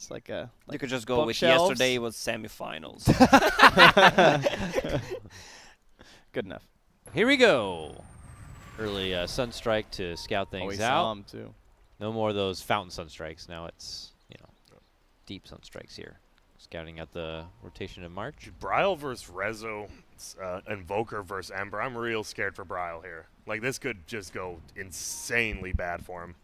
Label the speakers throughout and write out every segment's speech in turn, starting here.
Speaker 1: It's like a
Speaker 2: You could just go with
Speaker 1: bookshelves.
Speaker 2: yesterday was semifinals.
Speaker 1: Good enough.
Speaker 3: Here we go. Early Sunstrike to scout
Speaker 1: Oh, we
Speaker 3: things
Speaker 1: saw
Speaker 3: out.
Speaker 1: him too.
Speaker 3: No more of those fountain Sunstrikes. Now it's, deep Sunstrikes here. Scouting out the rotation in March.
Speaker 4: Bryle versus Rezo, Invoker versus Ember. I'm real scared for Bryle here. Like, this could just go insanely bad for him.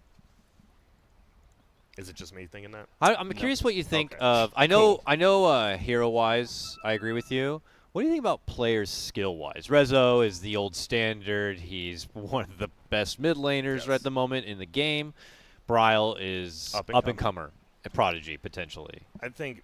Speaker 4: Is it just me thinking that?
Speaker 3: I'm curious what you think
Speaker 4: Okay.
Speaker 3: of. I know. Hero-wise, I agree with you. What do you think about players skill-wise? Rezo is the old standard. He's one of the best mid laners right at the moment in the game. Bryle is up-and-comer, a prodigy potentially.
Speaker 4: I think,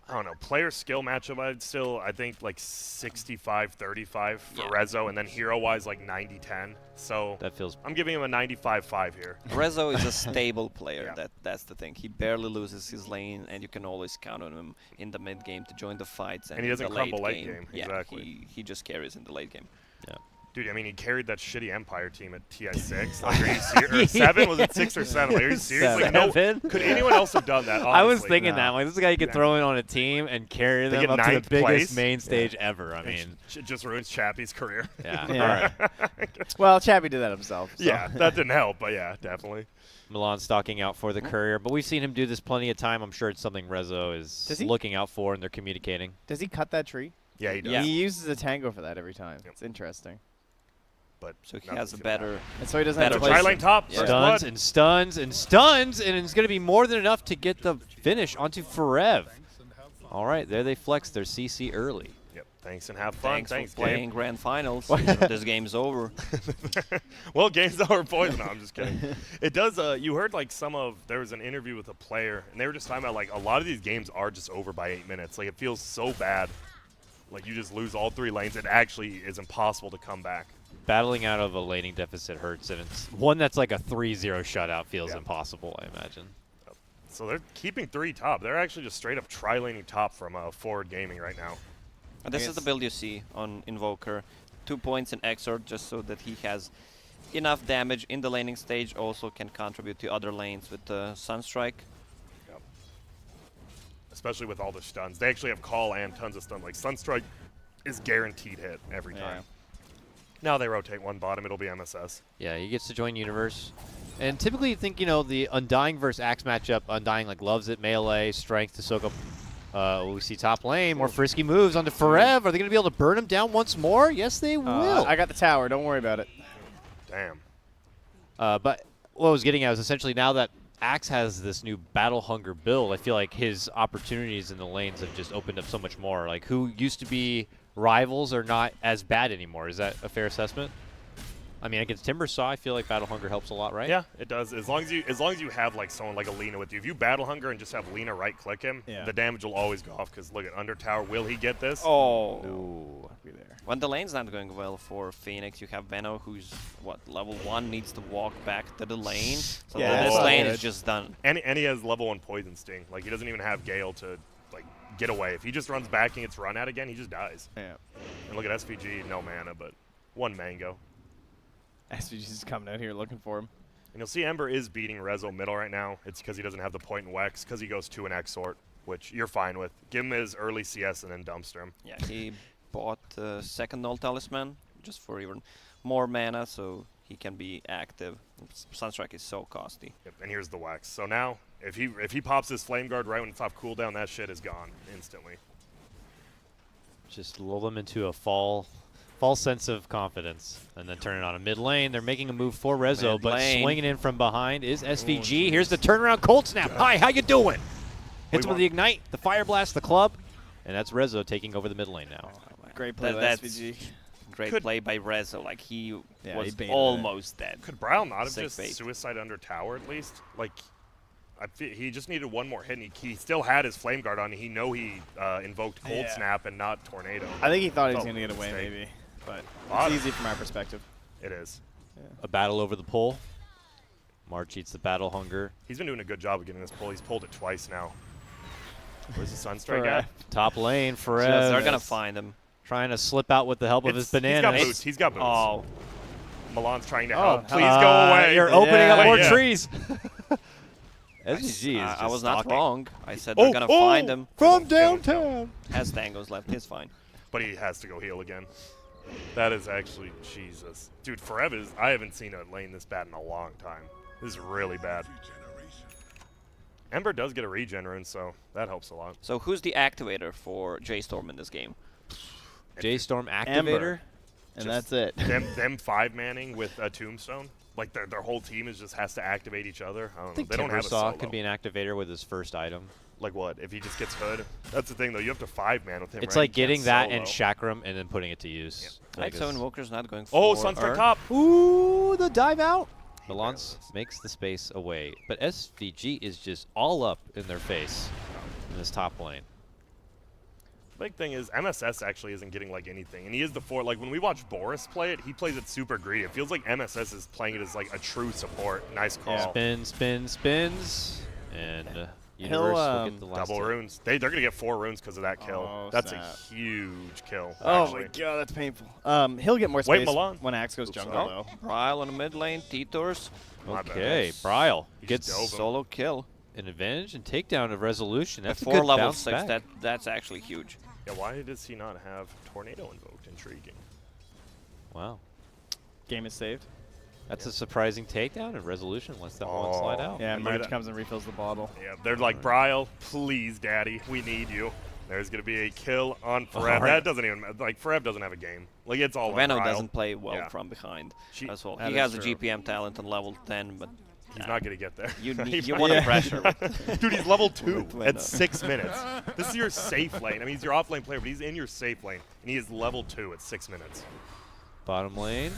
Speaker 4: I don't know, player skill matchup, I think like 65-35 for Rezo, and then hero-wise like 90-10. So
Speaker 3: that feels.
Speaker 4: I'm giving him a 95-5 here.
Speaker 2: Rezo is a stable player. That's the thing. He barely loses his lane, and you can always count on him in the mid game to join the fights. And
Speaker 4: he doesn't
Speaker 2: in the
Speaker 4: crumble
Speaker 2: late
Speaker 4: late game.
Speaker 2: Yeah,
Speaker 4: Exactly.
Speaker 2: he just carries in the late game.
Speaker 3: Yeah.
Speaker 4: Dude, I mean, he carried that shitty Empire team at TI6. Like, are you serious? 7? Was it 6 or 7? Like, are you serious? Like, no, could anyone else have done that? Honestly?
Speaker 3: I was thinking that. Like, this guy could throw in on a team and carry them up to the biggest main stage ever. I mean,
Speaker 4: it just ruins Chappie's career.
Speaker 3: Yeah.
Speaker 1: All right. Well, Chappie did that himself. So.
Speaker 4: Yeah, that didn't help, but yeah, definitely.
Speaker 3: Milan stalking out for the courier, but we've seen him do this plenty of time. I'm sure it's something Rezo is looking out for, and they're communicating.
Speaker 1: Does he cut that tree?
Speaker 4: Yeah, he does.
Speaker 1: Yeah. He uses a tango for that every time. It's interesting.
Speaker 4: But
Speaker 2: so he has a better.
Speaker 1: And so he doesn't have to
Speaker 4: Tri-lane top.
Speaker 3: Yeah. Stuns and stuns and stuns, and it's going to be more than enough to get the finish onto Forev. All right, there they flex their CC early.
Speaker 4: Yep. Thanks and have fun.
Speaker 2: Thanks for playing grand finals. This game's over.
Speaker 4: Well, game's over, boys. No, I'm just kidding. It does. You heard like there was an interview with a player, and they were just talking about like a lot of these games are just over by 8 minutes. Like it feels so bad. Like you just lose all 3 lanes. It actually is impossible to come back.
Speaker 3: Battling out of a laning deficit hurts, and it's one that's like a 3-0 shutout feels impossible, I imagine.
Speaker 4: So they're keeping 3 top. They're actually just straight up tri-laning top from Forward Gaming right now.
Speaker 2: This is the build you see on Invoker. 2 points in Exort just so that he has enough damage in the laning stage, also can contribute to other lanes with Sunstrike.
Speaker 4: Yep. Especially with all the stuns. They actually have call and tons of stun. Like Sunstrike is guaranteed hit every time. Now they rotate one bottom, it'll be MSS.
Speaker 3: Yeah, he gets to join Universe. And typically you think, the Undying versus Axe matchup, Undying loves it, melee, strength to soak up. We see top lane, more frisky moves onto Forev. Are they going to be able to burn him down once more? Yes, they will.
Speaker 1: I got the tower, don't worry about it.
Speaker 4: Damn.
Speaker 3: But what I was getting at was essentially now that Axe has this new Battle Hunger build, I feel like his opportunities in the lanes have just opened up so much more. Like, who used to be rivals are not as bad anymore. Is that a fair assessment? I mean, against Timbersaw, I feel like Battle Hunger helps a lot, right?
Speaker 4: Yeah, it does. As long as you have like someone like Alina with you. If you Battle Hunger and just have Lina right click him, the damage will always go off. Because look at Under Tower. Will he get this?
Speaker 2: Oh.
Speaker 1: No. Be there.
Speaker 2: When the lane's not going well for Phoenix, you have Venno, who's level 1, needs to walk back to the lane. So this lane is just done.
Speaker 4: And he has level 1 Poison Sting. Like he doesn't even have Gale to get away. If he just runs back and gets run at again, he just dies.
Speaker 1: Yeah.
Speaker 4: And look at SVG, no mana, but 1 mango.
Speaker 1: SVG's just coming out here looking for him.
Speaker 4: And you'll see Ember is beating Rezo middle right now. It's because he doesn't have the point in Wex, because he goes to an Exort, which you're fine with. Give him his early CS and then dumpster him.
Speaker 2: Yeah, he bought second Null Talisman just for even more mana, so he can be active. Sunstrike is so costly.
Speaker 4: Yep, and here's the Wex. So now, if he pops his Flame Guard right when it's off cooldown, that shit is gone instantly.
Speaker 3: Just lull them into a false sense of confidence, and then turn it on a mid lane. They're making a move for Rezo, but swinging in from behind is SVG. Here's the turnaround Cold Snap. Hi, how you doing? Hits him with the Ignite, the Fire Blast, the club, and that's Rezo taking over the mid lane now.
Speaker 1: Great play by SVG.
Speaker 2: Great play by Rezo. Like he was
Speaker 1: he
Speaker 2: almost dead.
Speaker 4: Could Bryle not have just suicide under tower at least? Like, he just needed one more hit, and he still had his Flame Guard on. He invoked Cold Snap and not Tornado.
Speaker 1: I think he thought he was going to get away, maybe. But it's easy from our perspective.
Speaker 4: It is.
Speaker 1: Yeah.
Speaker 3: A battle over the pole. March eats the Battle Hunger.
Speaker 4: He's been doing a good job of getting this pull. He's pulled it twice now. Where's the Sunstrike at?
Speaker 3: Top lane, Forev.
Speaker 2: They're going to find him.
Speaker 3: Trying to slip out with the help of his banana.
Speaker 4: He's got boots.
Speaker 2: Oh.
Speaker 4: Milan's trying to help. Please go away.
Speaker 3: You're opening up more trees. SVG is
Speaker 2: I was
Speaker 3: stalking.
Speaker 2: not wrong. I said they're gonna find him.
Speaker 3: From downtown.
Speaker 2: Has Dango's left. He's fine.
Speaker 4: But he has to go heal again. That is actually Jesus, dude. I haven't seen a lane this bad in a long time. This is really bad. Ember does get a regen rune, so that helps a lot.
Speaker 2: So who's the activator for JStorm in this game?
Speaker 3: JStorm activator.
Speaker 1: Ember. And
Speaker 4: Just
Speaker 1: that's it.
Speaker 4: them 5-manning with a tombstone. Like their whole team just has to activate each other. I don't know.
Speaker 3: I think
Speaker 4: They don't have a solo.
Speaker 3: Timbersaw could be an activator with his first item.
Speaker 4: Like what? If he just gets hood? That's the thing though. You have to 5-man with him.
Speaker 3: It's
Speaker 4: right?
Speaker 3: like
Speaker 4: You can't
Speaker 3: getting that
Speaker 4: solo.
Speaker 3: and Chakram and then putting it to use.
Speaker 2: Right, so Invoker's not going for
Speaker 4: Oh, Sunstrike top.
Speaker 3: Ooh, the dive out. Balance makes the space away, but SVG is just all up in their face in this top lane.
Speaker 4: Big thing is MSS actually isn't getting like anything, and he is the like when we watch Boris play it, he plays it super greedy. It feels like MSS is playing it as like a true support. Nice call.
Speaker 3: Spin, spin, spins, and Universe will get the last
Speaker 4: double
Speaker 3: hit.
Speaker 4: runes. They're gonna get 4 runes because of that kill.
Speaker 1: Oh,
Speaker 4: That's
Speaker 1: snap.
Speaker 4: a huge kill.
Speaker 1: Oh
Speaker 4: actually.
Speaker 1: my god, that's painful. He'll get more
Speaker 4: Wait,
Speaker 1: space
Speaker 4: Milan.
Speaker 1: when Axe goes
Speaker 4: Oops,
Speaker 1: jungle,
Speaker 4: oh.
Speaker 1: though.
Speaker 2: Ryle on the mid lane, T-Tors,
Speaker 4: My bad.
Speaker 3: Okay, Bryle
Speaker 4: He
Speaker 3: gets
Speaker 4: just dove him.
Speaker 2: solo kill.
Speaker 3: an advantage and takedown of Resolution. That's a
Speaker 2: Before
Speaker 3: good
Speaker 2: level
Speaker 3: bounce
Speaker 2: 6,
Speaker 3: back.
Speaker 2: that's actually huge.
Speaker 4: Yeah, why does he not have Tornado invoked? Intriguing.
Speaker 3: Wow.
Speaker 1: Game is saved.
Speaker 3: That's a surprising takedown, and Resolution lets that one slide out.
Speaker 1: Yeah, and
Speaker 4: Look at
Speaker 1: March
Speaker 4: that.
Speaker 1: comes and refills the bottle.
Speaker 4: Yeah, they're like, Bryle, please, daddy, we need you. There's going to be a kill on Forev.
Speaker 3: Alright.
Speaker 4: That doesn't even, like, Forev doesn't have a game. Like, it's all on
Speaker 2: Reno
Speaker 4: Bryle.
Speaker 2: doesn't play well
Speaker 4: Yeah.
Speaker 2: from behind
Speaker 4: She-
Speaker 2: as well.
Speaker 1: that
Speaker 2: He
Speaker 1: is
Speaker 2: has a
Speaker 1: true.
Speaker 2: GPM talent on level 10, but
Speaker 4: He's not going to get there.
Speaker 2: you
Speaker 4: He's
Speaker 2: you
Speaker 4: not-
Speaker 2: want to
Speaker 1: Yeah.
Speaker 2: pressure.
Speaker 4: Dude, he's level 2
Speaker 2: With
Speaker 4: at
Speaker 2: Reno.
Speaker 4: 6 minutes. This is your safe lane. I mean, he's your off lane player, but he's in your safe lane, and he is level 2 at 6 minutes.
Speaker 3: Bottom lane.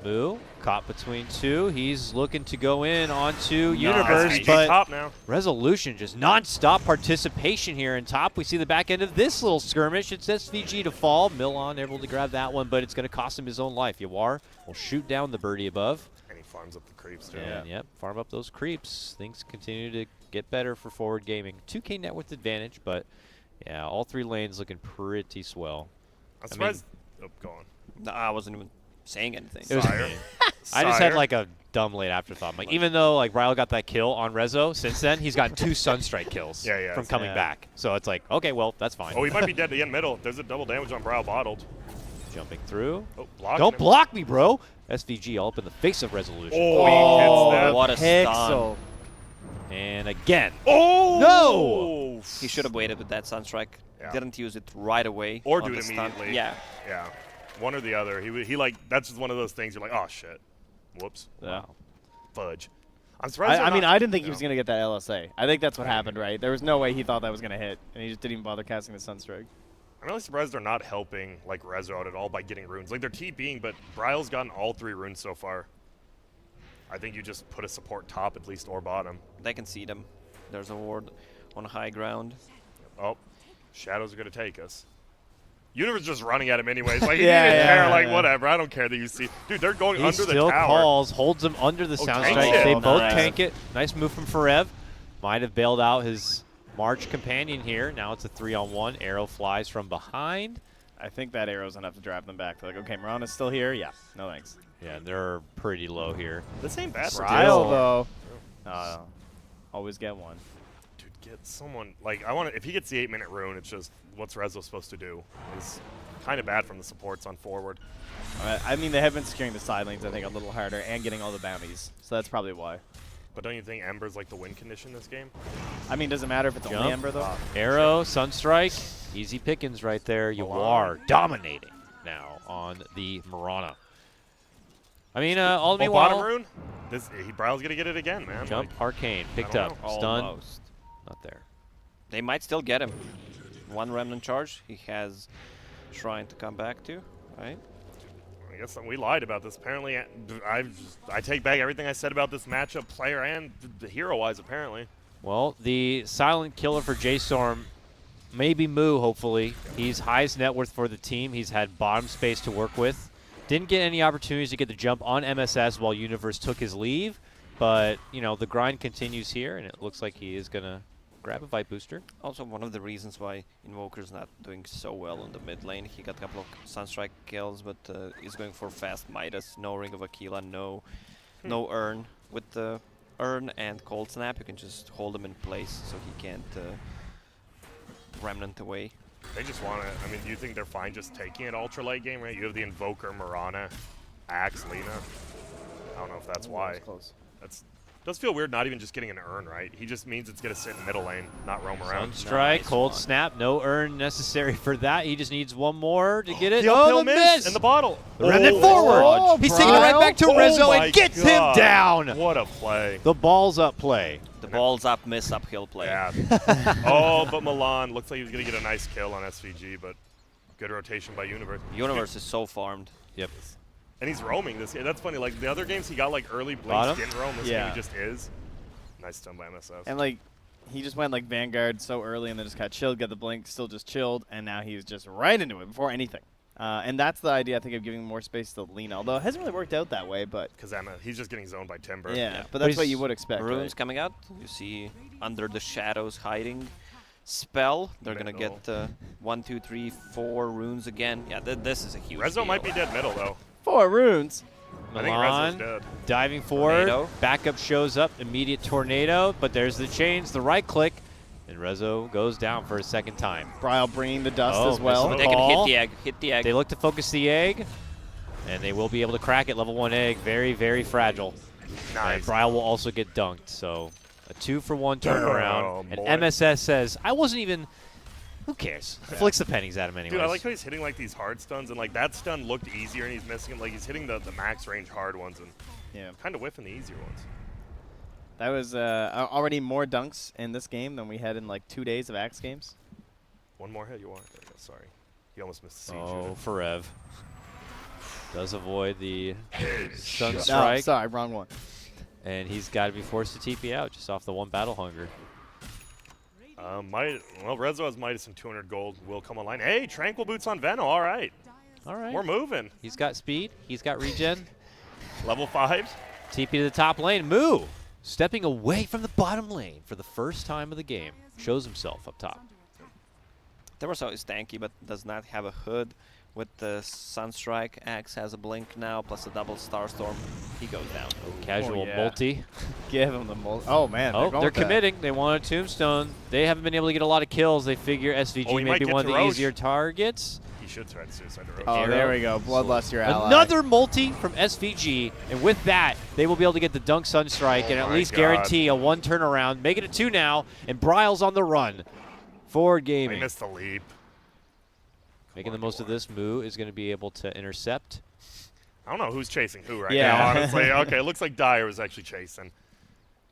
Speaker 3: Moo caught between two. He's looking to go in onto Universe,
Speaker 4: SVG
Speaker 3: but
Speaker 4: top now.
Speaker 3: Resolution just non-stop participation here in top. We see the back end of this little skirmish. It's SVG to fall. Milan able to grab that one, but it's going to cost him his own life. Yawar will shoot down the birdie above.
Speaker 4: And he farms up the creeps, too.
Speaker 3: And yep, farm up those creeps. Things continue to get better for forward gaming. 2K net worth advantage, but yeah, all three lanes looking pretty swell.
Speaker 4: I'm surprised. Oh, go on.
Speaker 2: No, I wasn't even saying anything.
Speaker 3: It was
Speaker 4: Sire.
Speaker 3: I just had
Speaker 4: Sire.
Speaker 3: like a dumb late afterthought. Like even though like Ryle got that kill on Rezo, since then he's got 2 Sunstrike kills
Speaker 4: Yeah,
Speaker 3: from coming
Speaker 1: yeah.
Speaker 3: back. So it's like, okay, well that's fine.
Speaker 4: Oh, he might be dead again middle. There's a double damage on Bryle bottled.
Speaker 3: Jumping through.
Speaker 4: Oh, blocked
Speaker 3: Don't
Speaker 4: him.
Speaker 3: block me, bro. SVG all up in the face of Resolution.
Speaker 4: Oh,
Speaker 2: Oh,
Speaker 4: hits that.
Speaker 2: what a stun.
Speaker 1: Pixel.
Speaker 3: And again.
Speaker 4: Oh!
Speaker 3: No!
Speaker 2: He should have waited with that Sunstrike.
Speaker 4: Yeah.
Speaker 2: Didn't use it right away.
Speaker 4: Or
Speaker 2: on
Speaker 4: do
Speaker 2: the
Speaker 4: it
Speaker 2: stun.
Speaker 4: immediately.
Speaker 2: Yeah.
Speaker 4: Yeah. One or the other. He like, that's just one of those things you're like, oh, shit. Whoops.
Speaker 1: Yeah.
Speaker 4: Fudge. I'm surprised.
Speaker 1: I mean,
Speaker 4: not,
Speaker 1: I didn't think he
Speaker 4: you
Speaker 1: was
Speaker 4: know.
Speaker 1: going to get that LSA. I think that's what happened, right? There was no way he thought that was going to hit, and he just didn't even bother casting the Sunstrike.
Speaker 4: I'm really surprised they're not helping like Rezo out at all by getting runes. Like they're TPing, but Bryle's gotten all 3 runes so far. I think you just put a support top at least or bottom.
Speaker 2: They can see them. There's a ward on high ground.
Speaker 4: Oh, shadows are gonna take us. Universe just running at him anyways. Like he
Speaker 1: Yeah,
Speaker 4: didn't
Speaker 1: yeah,
Speaker 4: care. Like
Speaker 1: yeah.
Speaker 4: whatever. I don't care that you see. Dude, they're going
Speaker 3: He
Speaker 4: under the
Speaker 3: still
Speaker 4: tower.
Speaker 3: calls, holds him under the
Speaker 4: Oh,
Speaker 3: sound
Speaker 4: tanks
Speaker 3: strike.
Speaker 4: it.
Speaker 3: They
Speaker 1: Oh,
Speaker 3: both
Speaker 1: nice.
Speaker 3: tank it. Nice move from Forev. Might have bailed out his March companion here. Now it's a 3-on-1. Arrow flies from behind.
Speaker 1: I think that arrow's enough to drive them back. They're like, okay, Mirana's still here? Yeah. No thanks.
Speaker 3: Yeah, they're pretty low here.
Speaker 4: This ain't bad for
Speaker 1: Ryle,
Speaker 4: JStorm.
Speaker 1: though. Always get one.
Speaker 4: Dude, get someone like I want to. If he gets the 8-minute rune, it's just what's Rezo supposed to do? It's kind of bad from the supports on forward.
Speaker 1: I mean, they have been securing the side lanes, I think, a little harder and getting all the bounties. So that's probably why.
Speaker 4: But don't you think Ember's like the win condition this game?
Speaker 1: I mean, does it matter if it's
Speaker 3: Jump.
Speaker 1: only Ember, though?
Speaker 3: Arrow, Sunstrike, easy pickings right there. You are dominating now on the Mirana. I mean, all
Speaker 4: Oh,
Speaker 3: meanwhile,
Speaker 4: bottom rune. Bryle's gonna get it again, man.
Speaker 3: jump,
Speaker 4: Like,
Speaker 3: arcane, picked
Speaker 4: I
Speaker 3: up,
Speaker 4: don't
Speaker 3: stun,
Speaker 2: Almost.
Speaker 3: not there.
Speaker 2: They might still get him. 1 remnant charge. He has Shrine to come back to, right?
Speaker 4: I guess we lied about this. Apparently, I take back everything I said about this matchup, player and hero-wise. Apparently,
Speaker 3: Well, the silent killer for JStorm, maybe Moo, hopefully. He's highest net worth for the team. He's had bottom space to work with. Didn't get any opportunities to get the jump on MSS while Universe took his leave. But, you know, the grind continues here, and it looks like he is going to grab a Vibe Booster.
Speaker 2: Also, one of the reasons why Invoker's not doing so well in the mid lane. He got a couple of Sunstrike kills, but he's going for fast Midas. No Ring of Aquila, no urn with the Urn and Cold Snap, you can just hold him in place so he can't Remnant away.
Speaker 4: They just want to, I mean, do you think they're fine just taking it ultra late game, right? You have the Invoker, Mirana, Axe, Lina. I don't know if that's why.
Speaker 1: Close.
Speaker 4: That's does feel weird not even just getting an Urn, right? He just means it's going to sit in middle lane, not roam around.
Speaker 3: Strike,
Speaker 2: Nice
Speaker 3: Cold
Speaker 2: one.
Speaker 3: Snap, no Urn necessary for that. He just needs one more to get it.
Speaker 4: The uphill
Speaker 3: the
Speaker 4: miss in the bottle.
Speaker 3: The remnant forward. He's taking it right back to Rezo
Speaker 4: my
Speaker 3: and gets
Speaker 4: God.
Speaker 3: him down.
Speaker 4: What a play.
Speaker 3: The ball's up play.
Speaker 2: The ball's up, miss uphill play.
Speaker 4: Yeah. Oh, but Milan looks like he was going to get a nice kill on SVG, but good rotation by Universe.
Speaker 2: Universe is so farmed.
Speaker 3: Yep.
Speaker 4: And he's roaming this game. That's funny. Like, the other games he got, like, early
Speaker 3: Bottom?
Speaker 4: Blinks didn't roam. This
Speaker 1: Yeah.
Speaker 4: game he just is. Nice stun by MSS.
Speaker 1: And like, he just went like Vanguard so early and then just got chilled, got the blink, still just chilled, and now he's just right into it before anything. And that's the idea, I think, of giving more space to Lina. Although it hasn't really worked out that way, but
Speaker 4: Because he's just getting zoned by Timber.
Speaker 1: yeah, but that's what
Speaker 3: he's-
Speaker 1: you would expect.
Speaker 2: Runes
Speaker 1: Right?
Speaker 2: coming out. You see under the shadows hiding. Spell. They're going to
Speaker 4: Middle.
Speaker 2: get 1, 2, 3, 4 runes again. Yeah, this is a huge
Speaker 4: Rezo
Speaker 2: deal.
Speaker 4: might be dead middle, though.
Speaker 1: 4 runes.
Speaker 4: I think Rezo's
Speaker 3: Milan
Speaker 4: dead.
Speaker 3: diving forward.
Speaker 2: Tornado.
Speaker 3: Backup shows up. Immediate tornado. But there's the chains, the right click. And Rezo goes down for a second time.
Speaker 1: Bryle bringing the dust
Speaker 3: Oh,
Speaker 1: as well.
Speaker 3: missing
Speaker 2: They can
Speaker 3: Call.
Speaker 2: hit the egg. Hit the egg.
Speaker 3: They look to focus the egg. And they will be able to crack it. Level 1 egg. Very, very fragile. And
Speaker 4: Nice.
Speaker 3: Bryle will also get dunked. So a 2-for-1 turnaround.
Speaker 4: Oh,
Speaker 3: and
Speaker 4: boy.
Speaker 3: MSS says, I wasn't even... Who cares? Flicks the pennies at him anyways.
Speaker 4: Dude, I like how he's hitting like these hard stuns, and like that stun looked easier, and he's missing him. Like he's hitting the max range hard ones, and
Speaker 1: Yeah,
Speaker 4: kind of whiffing the easier ones.
Speaker 1: that was already more dunks in this game than we had in like 2 days of Axe games.
Speaker 4: One more hit, you want? There you go, sorry, he almost missed the siege.
Speaker 3: Oh, Forev. Does avoid the
Speaker 1: No,
Speaker 3: Sunstrike.
Speaker 1: sorry, wrong one.
Speaker 3: And he's got to be forced to TP out just off the one Battle Hunger.
Speaker 4: Well, Rezo has Midas and 200 gold. Will come online. Hey, Tranquil Boots on Veno. All right,
Speaker 3: All right.
Speaker 4: we're moving.
Speaker 3: He's got speed. He's got regen.
Speaker 4: Level 5.
Speaker 3: TP to the top lane. Moo! Stepping away from the bottom lane for the first time of the game. Shows himself up top.
Speaker 2: Demerso is tanky, but does not have a hood. With the Sunstrike, Axe has a blink now, plus a double Starstorm. He goes down.
Speaker 3: Casual
Speaker 1: yeah.
Speaker 3: multi.
Speaker 1: Give him the multi. Oh man,
Speaker 3: Oh,
Speaker 1: going
Speaker 3: they're
Speaker 1: with that.
Speaker 3: committing. They want a tombstone. They haven't been able to get a lot of kills. They figure SVG
Speaker 4: Oh, he
Speaker 3: may
Speaker 4: might
Speaker 3: be
Speaker 4: get
Speaker 3: one of
Speaker 4: to
Speaker 3: the
Speaker 4: Roche.
Speaker 3: easier targets.
Speaker 4: He should try to suicide the Roche.
Speaker 1: Oh,
Speaker 3: Arrow.
Speaker 1: there we go. Bloodlust your ally.
Speaker 3: Another multi from SVG, and with that, they will be able to get the Dunk Sunstrike and at
Speaker 4: my
Speaker 3: least
Speaker 4: God.
Speaker 3: guarantee a 1 turnaround. Make it a 2 now, and Bryle's on the run. Forward
Speaker 4: They
Speaker 3: gaming.
Speaker 4: missed the leap.
Speaker 3: Making the most of this, Moo is going to be able to intercept.
Speaker 4: I don't know who's chasing who right
Speaker 1: Yeah.
Speaker 4: now, honestly. Okay, it looks like Dyer was actually chasing.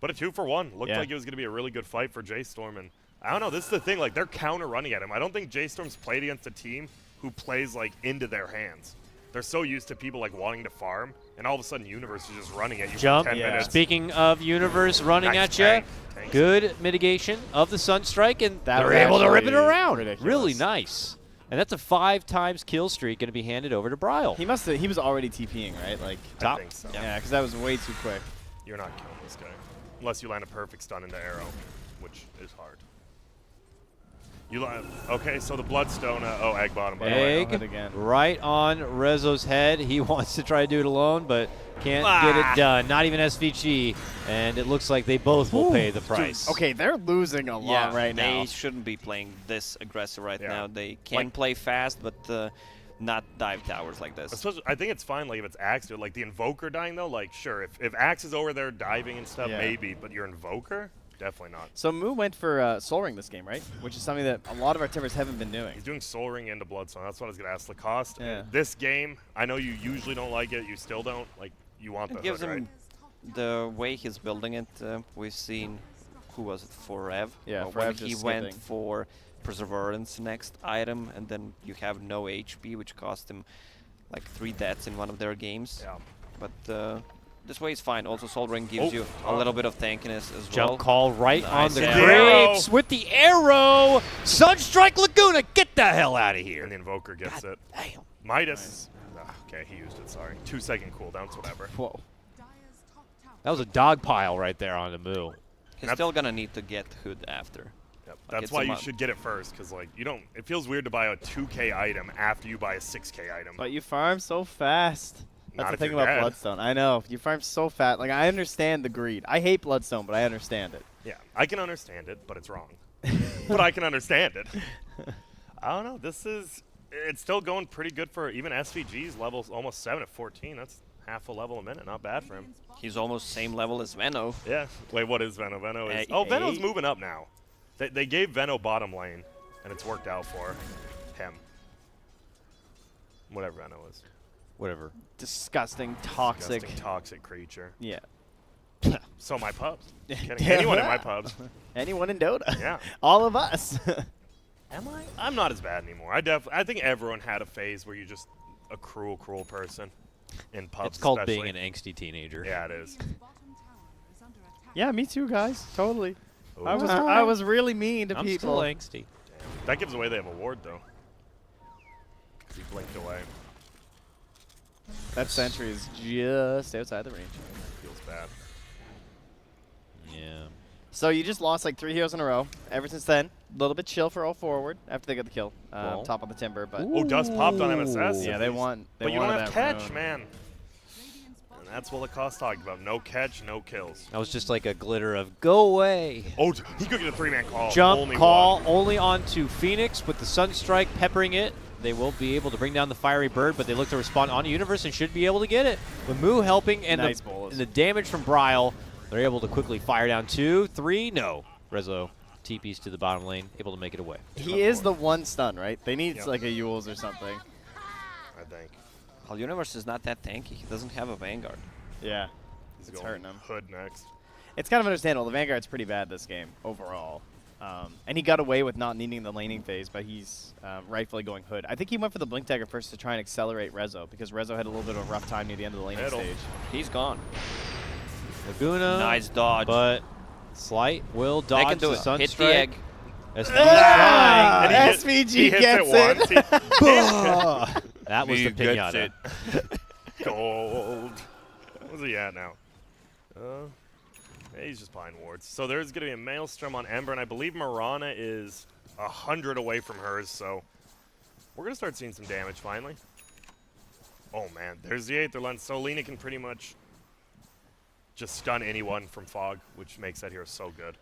Speaker 4: But a 2-for-1. Looked
Speaker 1: Yeah.
Speaker 4: like it was going to be a really good fight for JStorm. And I don't know, this is the thing. Like, they're counter-running at him. I don't think JStorm's played against a team who plays, like, into their hands. They're so used to people, like, wanting to farm, and all of a sudden Universe is just running at you
Speaker 3: Jump.
Speaker 4: for 10 minutes.
Speaker 3: Speaking of Universe running
Speaker 4: Nice
Speaker 3: at you,
Speaker 4: tank. Tanks.
Speaker 3: good mitigation of the Sunstrike, and
Speaker 1: That
Speaker 3: they're
Speaker 1: was
Speaker 3: able to rip it
Speaker 1: actually
Speaker 3: around.
Speaker 1: ridiculous.
Speaker 3: Really nice. And that's a 5 times kill streak going to be handed over to Bryle.
Speaker 1: He must have. He was already TPing, right? Like,
Speaker 3: Top.
Speaker 4: I think so.
Speaker 1: yeah, because that was way too quick.
Speaker 4: You're not killing this guy. Unless you land a perfect stun into arrow, which is hard. You land. Okay, so the Bloodstone. Oh, egg bottom, by the way.
Speaker 3: Egg
Speaker 1: hit again.
Speaker 3: right on Rezo's head. He wants to try to do it alone, but can't get it done. Not even SVG, and it looks like they both will pay the price.
Speaker 1: Okay, they're losing a lot right
Speaker 2: they
Speaker 1: now.
Speaker 2: shouldn't be playing this aggressive right
Speaker 4: Yeah.
Speaker 2: now. They can
Speaker 4: Like-
Speaker 2: play fast, but not dive towers like this.
Speaker 4: Especially, I think it's fine, like, if it's Axe, like, the Invoker dying, though, like, sure, if Axe is over there diving and stuff,
Speaker 1: Yeah.
Speaker 4: maybe, but your Invoker? Definitely not.
Speaker 1: So Moo went for Soul Ring this game, right? Which is something that a lot of our Timbers haven't been doing.
Speaker 4: He's doing Soul Ring into Bloodstone. That's what I was going to ask. Lacoste,
Speaker 1: Yeah.
Speaker 4: this game, I know you usually don't like it. You still don't. Like, you want the
Speaker 2: It gives
Speaker 4: hood, right?
Speaker 2: him the way he's building it. We've seen, who was it, Forev?
Speaker 1: Yeah,
Speaker 2: when
Speaker 1: Forev
Speaker 2: he
Speaker 1: just
Speaker 2: went
Speaker 1: skipping.
Speaker 2: for Perseverance next item, and then you have no HP, which cost him like 3 deaths in one of their games.
Speaker 4: Yeah.
Speaker 2: But this way is fine. Also, Soul Ring gives you a little bit of tankiness as
Speaker 3: Jump
Speaker 2: well.
Speaker 3: call right on
Speaker 2: Nice
Speaker 3: the
Speaker 2: arrow.
Speaker 3: grapes with the arrow. Sunstrike Laguna, get the hell out of here.
Speaker 4: And the Invoker gets it.
Speaker 3: Damn.
Speaker 4: Midas. Okay, he used it, sorry. 2-second cooldowns, whatever.
Speaker 1: Whoa.
Speaker 3: That was a dog pile right there on the Moo.
Speaker 2: He's still gonna need to get Hood after.
Speaker 4: Yep.
Speaker 2: Like,
Speaker 4: That's
Speaker 2: it's
Speaker 4: why
Speaker 2: a
Speaker 4: you
Speaker 2: mon-
Speaker 4: should get it first, because, like, you don't, it feels weird to buy a 2K item after you buy a 6K item.
Speaker 1: But you farm so fast. That's
Speaker 4: Not
Speaker 1: the
Speaker 4: if
Speaker 1: thing
Speaker 4: you're
Speaker 1: about
Speaker 4: dead.
Speaker 1: Bloodstone. I know. You farm so fat. Like, I understand the greed. I hate Bloodstone, but I understand it.
Speaker 4: Yeah, I can understand it, but it's wrong. But I can understand it. I don't know. It's still going pretty good for even SVG's levels, almost 7 at 14. That's half a level a minute. Not bad for him.
Speaker 2: He's almost same level as Venno.
Speaker 4: Yeah. Wait, what is Venno? Venno is...
Speaker 2: Oh,
Speaker 4: Venno's moving up now. They gave Venno bottom lane, and it's worked out for him. Whatever Venno is.
Speaker 3: Whatever.
Speaker 1: Disgusting, toxic.
Speaker 4: Disgusting, toxic creature.
Speaker 1: Yeah.
Speaker 4: So my pubs. Kidding. Anyone in my pubs.
Speaker 1: Anyone in Dota.
Speaker 4: Yeah.
Speaker 1: All of us.
Speaker 4: Am I? I'm not as bad anymore. I think everyone had a phase where you're just a cruel purson in pubs.
Speaker 3: It's called
Speaker 4: especially.
Speaker 3: being an angsty teenager.
Speaker 4: Yeah, it is.
Speaker 1: Yeah, me too, guys. Totally.
Speaker 4: Ooh.
Speaker 1: I was really mean to
Speaker 3: I'm
Speaker 1: people.
Speaker 3: still angsty.
Speaker 4: That gives away they have a ward, though. 'Cause he blinked away.
Speaker 1: That sentry is just outside the range.
Speaker 4: Feels bad.
Speaker 3: Yeah.
Speaker 1: So you just lost like 3 heroes in a row. Ever since then, a little bit chill for all forward after they got the kill.
Speaker 3: Well.
Speaker 1: Top of the timber, but
Speaker 4: Oh, dust popped on MSS.
Speaker 1: yeah, they want.
Speaker 4: But you don't have
Speaker 1: that
Speaker 4: catch,
Speaker 1: rune.
Speaker 4: man. And that's what Lacoste talked about. No catch, no kills.
Speaker 3: That was just like a glitter of go away.
Speaker 4: Oh, he could get a 3-man call.
Speaker 3: Jump
Speaker 4: Only
Speaker 3: call
Speaker 4: one.
Speaker 3: only onto Phoenix with the Sunstrike peppering it. They will be able to bring down the Fiery Bird, but they look to respond on Universe and should be able to get it. With Moo helping and,
Speaker 1: Nice
Speaker 3: the,
Speaker 1: bullets.
Speaker 3: and the damage from Bryle, they're able to quickly fire down 2, 3. No. Rezo TPs to the bottom lane, able to make it away.
Speaker 1: He is the one stun, right? They need
Speaker 4: Yep.
Speaker 1: like a Yules or something.
Speaker 4: I think.
Speaker 2: Well, Universe is not that tanky. He doesn't have a Vanguard.
Speaker 1: Yeah.
Speaker 4: He's
Speaker 1: It's
Speaker 4: going
Speaker 1: hurting him.
Speaker 4: Hood next.
Speaker 1: It's kind of understandable. The Vanguard's pretty bad this game overall. And he got away with not needing the laning phase, but he's rightfully going Hood. I think he went for the Blink Dagger first to try and accelerate Rezo, because Rezo had a little bit of a rough time near the end of the laning
Speaker 4: Middle.
Speaker 1: stage.
Speaker 2: He's gone.
Speaker 3: Laguna.
Speaker 2: Nice dodge.
Speaker 3: But Slight will
Speaker 2: They
Speaker 3: dodge
Speaker 2: can do
Speaker 3: the
Speaker 2: it.
Speaker 3: Sunstrike.
Speaker 2: Hit the egg.
Speaker 3: SVG's
Speaker 1: Ah!
Speaker 3: trying.
Speaker 4: And
Speaker 1: SVG
Speaker 4: he hits
Speaker 1: gets
Speaker 4: it
Speaker 1: it.
Speaker 4: once.
Speaker 3: That was the
Speaker 2: He gets
Speaker 3: pinata.
Speaker 2: it.
Speaker 4: Gold. Where's he at now? He's just playing wards. So there's going to be a Maelstrom on Ember, and I believe Mirana is 100 away from hers, so we're going to start seeing some damage finally. Oh, man. There's the Aether Lens. So Lena can pretty much just stun anyone from Fog, which makes that hero so good.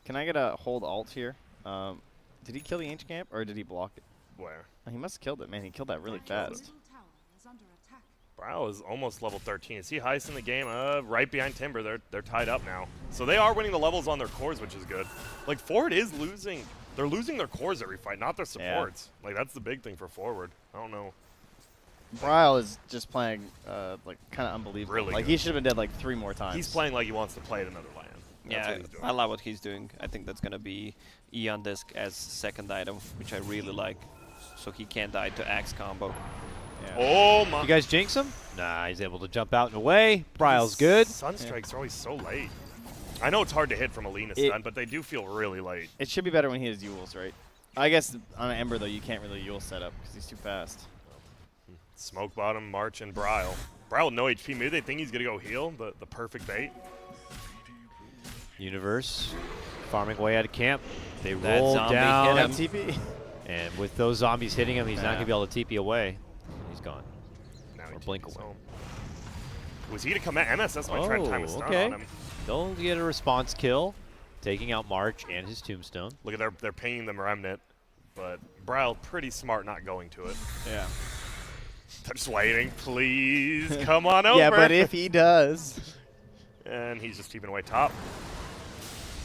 Speaker 1: Can I get a hold alt here? Did he kill the Ancient Camp, or did he block it?
Speaker 4: Where?
Speaker 1: Oh, he must have killed it. Man, he killed that really
Speaker 4: He killed
Speaker 1: fast.
Speaker 4: Brow is almost level 13. Is he highest in the game? Right behind Timber. They're tied up now. So they are winning the levels on their cores, which is good. Like, Forward is losing. They're losing their cores every fight, not their supports. Like, that's the big thing for Forward. I don't know.
Speaker 1: Bryle is just playing like kind of unbelievable.
Speaker 4: Really
Speaker 1: like
Speaker 4: good.
Speaker 1: he should have been dead like 3 more times.
Speaker 4: He's playing like he wants to play at another land. That's
Speaker 2: Yeah,
Speaker 4: what he's doing.
Speaker 2: I love what he's doing. I think that's going to be Eon Disc as second item, which I really like. So he can't die to Axe combo.
Speaker 1: Yeah.
Speaker 4: Oh, my.
Speaker 3: You guys jinx him? Nah, he's able to jump out and away. Bryle's good.
Speaker 4: Sunstrikes are always so late. I know it's hard to hit from a Lena stun, but they do feel really late.
Speaker 1: It should be better when he has Yules, right? I guess on an Ember though, you can't really Yule set up because he's too fast.
Speaker 4: Smoke Bottom, March, and Bryle. Bryle with no HP. Maybe they think he's going to go heal, the perfect bait.
Speaker 3: Universe farming away out of camp. They
Speaker 2: That
Speaker 3: roll
Speaker 2: zombie
Speaker 3: down.
Speaker 2: hit him.
Speaker 1: TP.
Speaker 3: And with those zombies hitting him, he's not
Speaker 1: Yeah.
Speaker 3: going to be able to TP away. He's gone.
Speaker 4: Now he
Speaker 3: Or blink
Speaker 4: TPs
Speaker 3: away.
Speaker 4: home. Was he to come at MSS might try to time a stun
Speaker 3: okay.
Speaker 4: on him.
Speaker 3: They'll get a response kill, taking out March and his tombstone.
Speaker 4: Look at they're paying them Remnant, but Bryle pretty smart not going to it.
Speaker 1: Yeah.
Speaker 4: They're just waiting. Please come on over.
Speaker 1: Yeah, but if he does,
Speaker 4: And he's just keeping away top.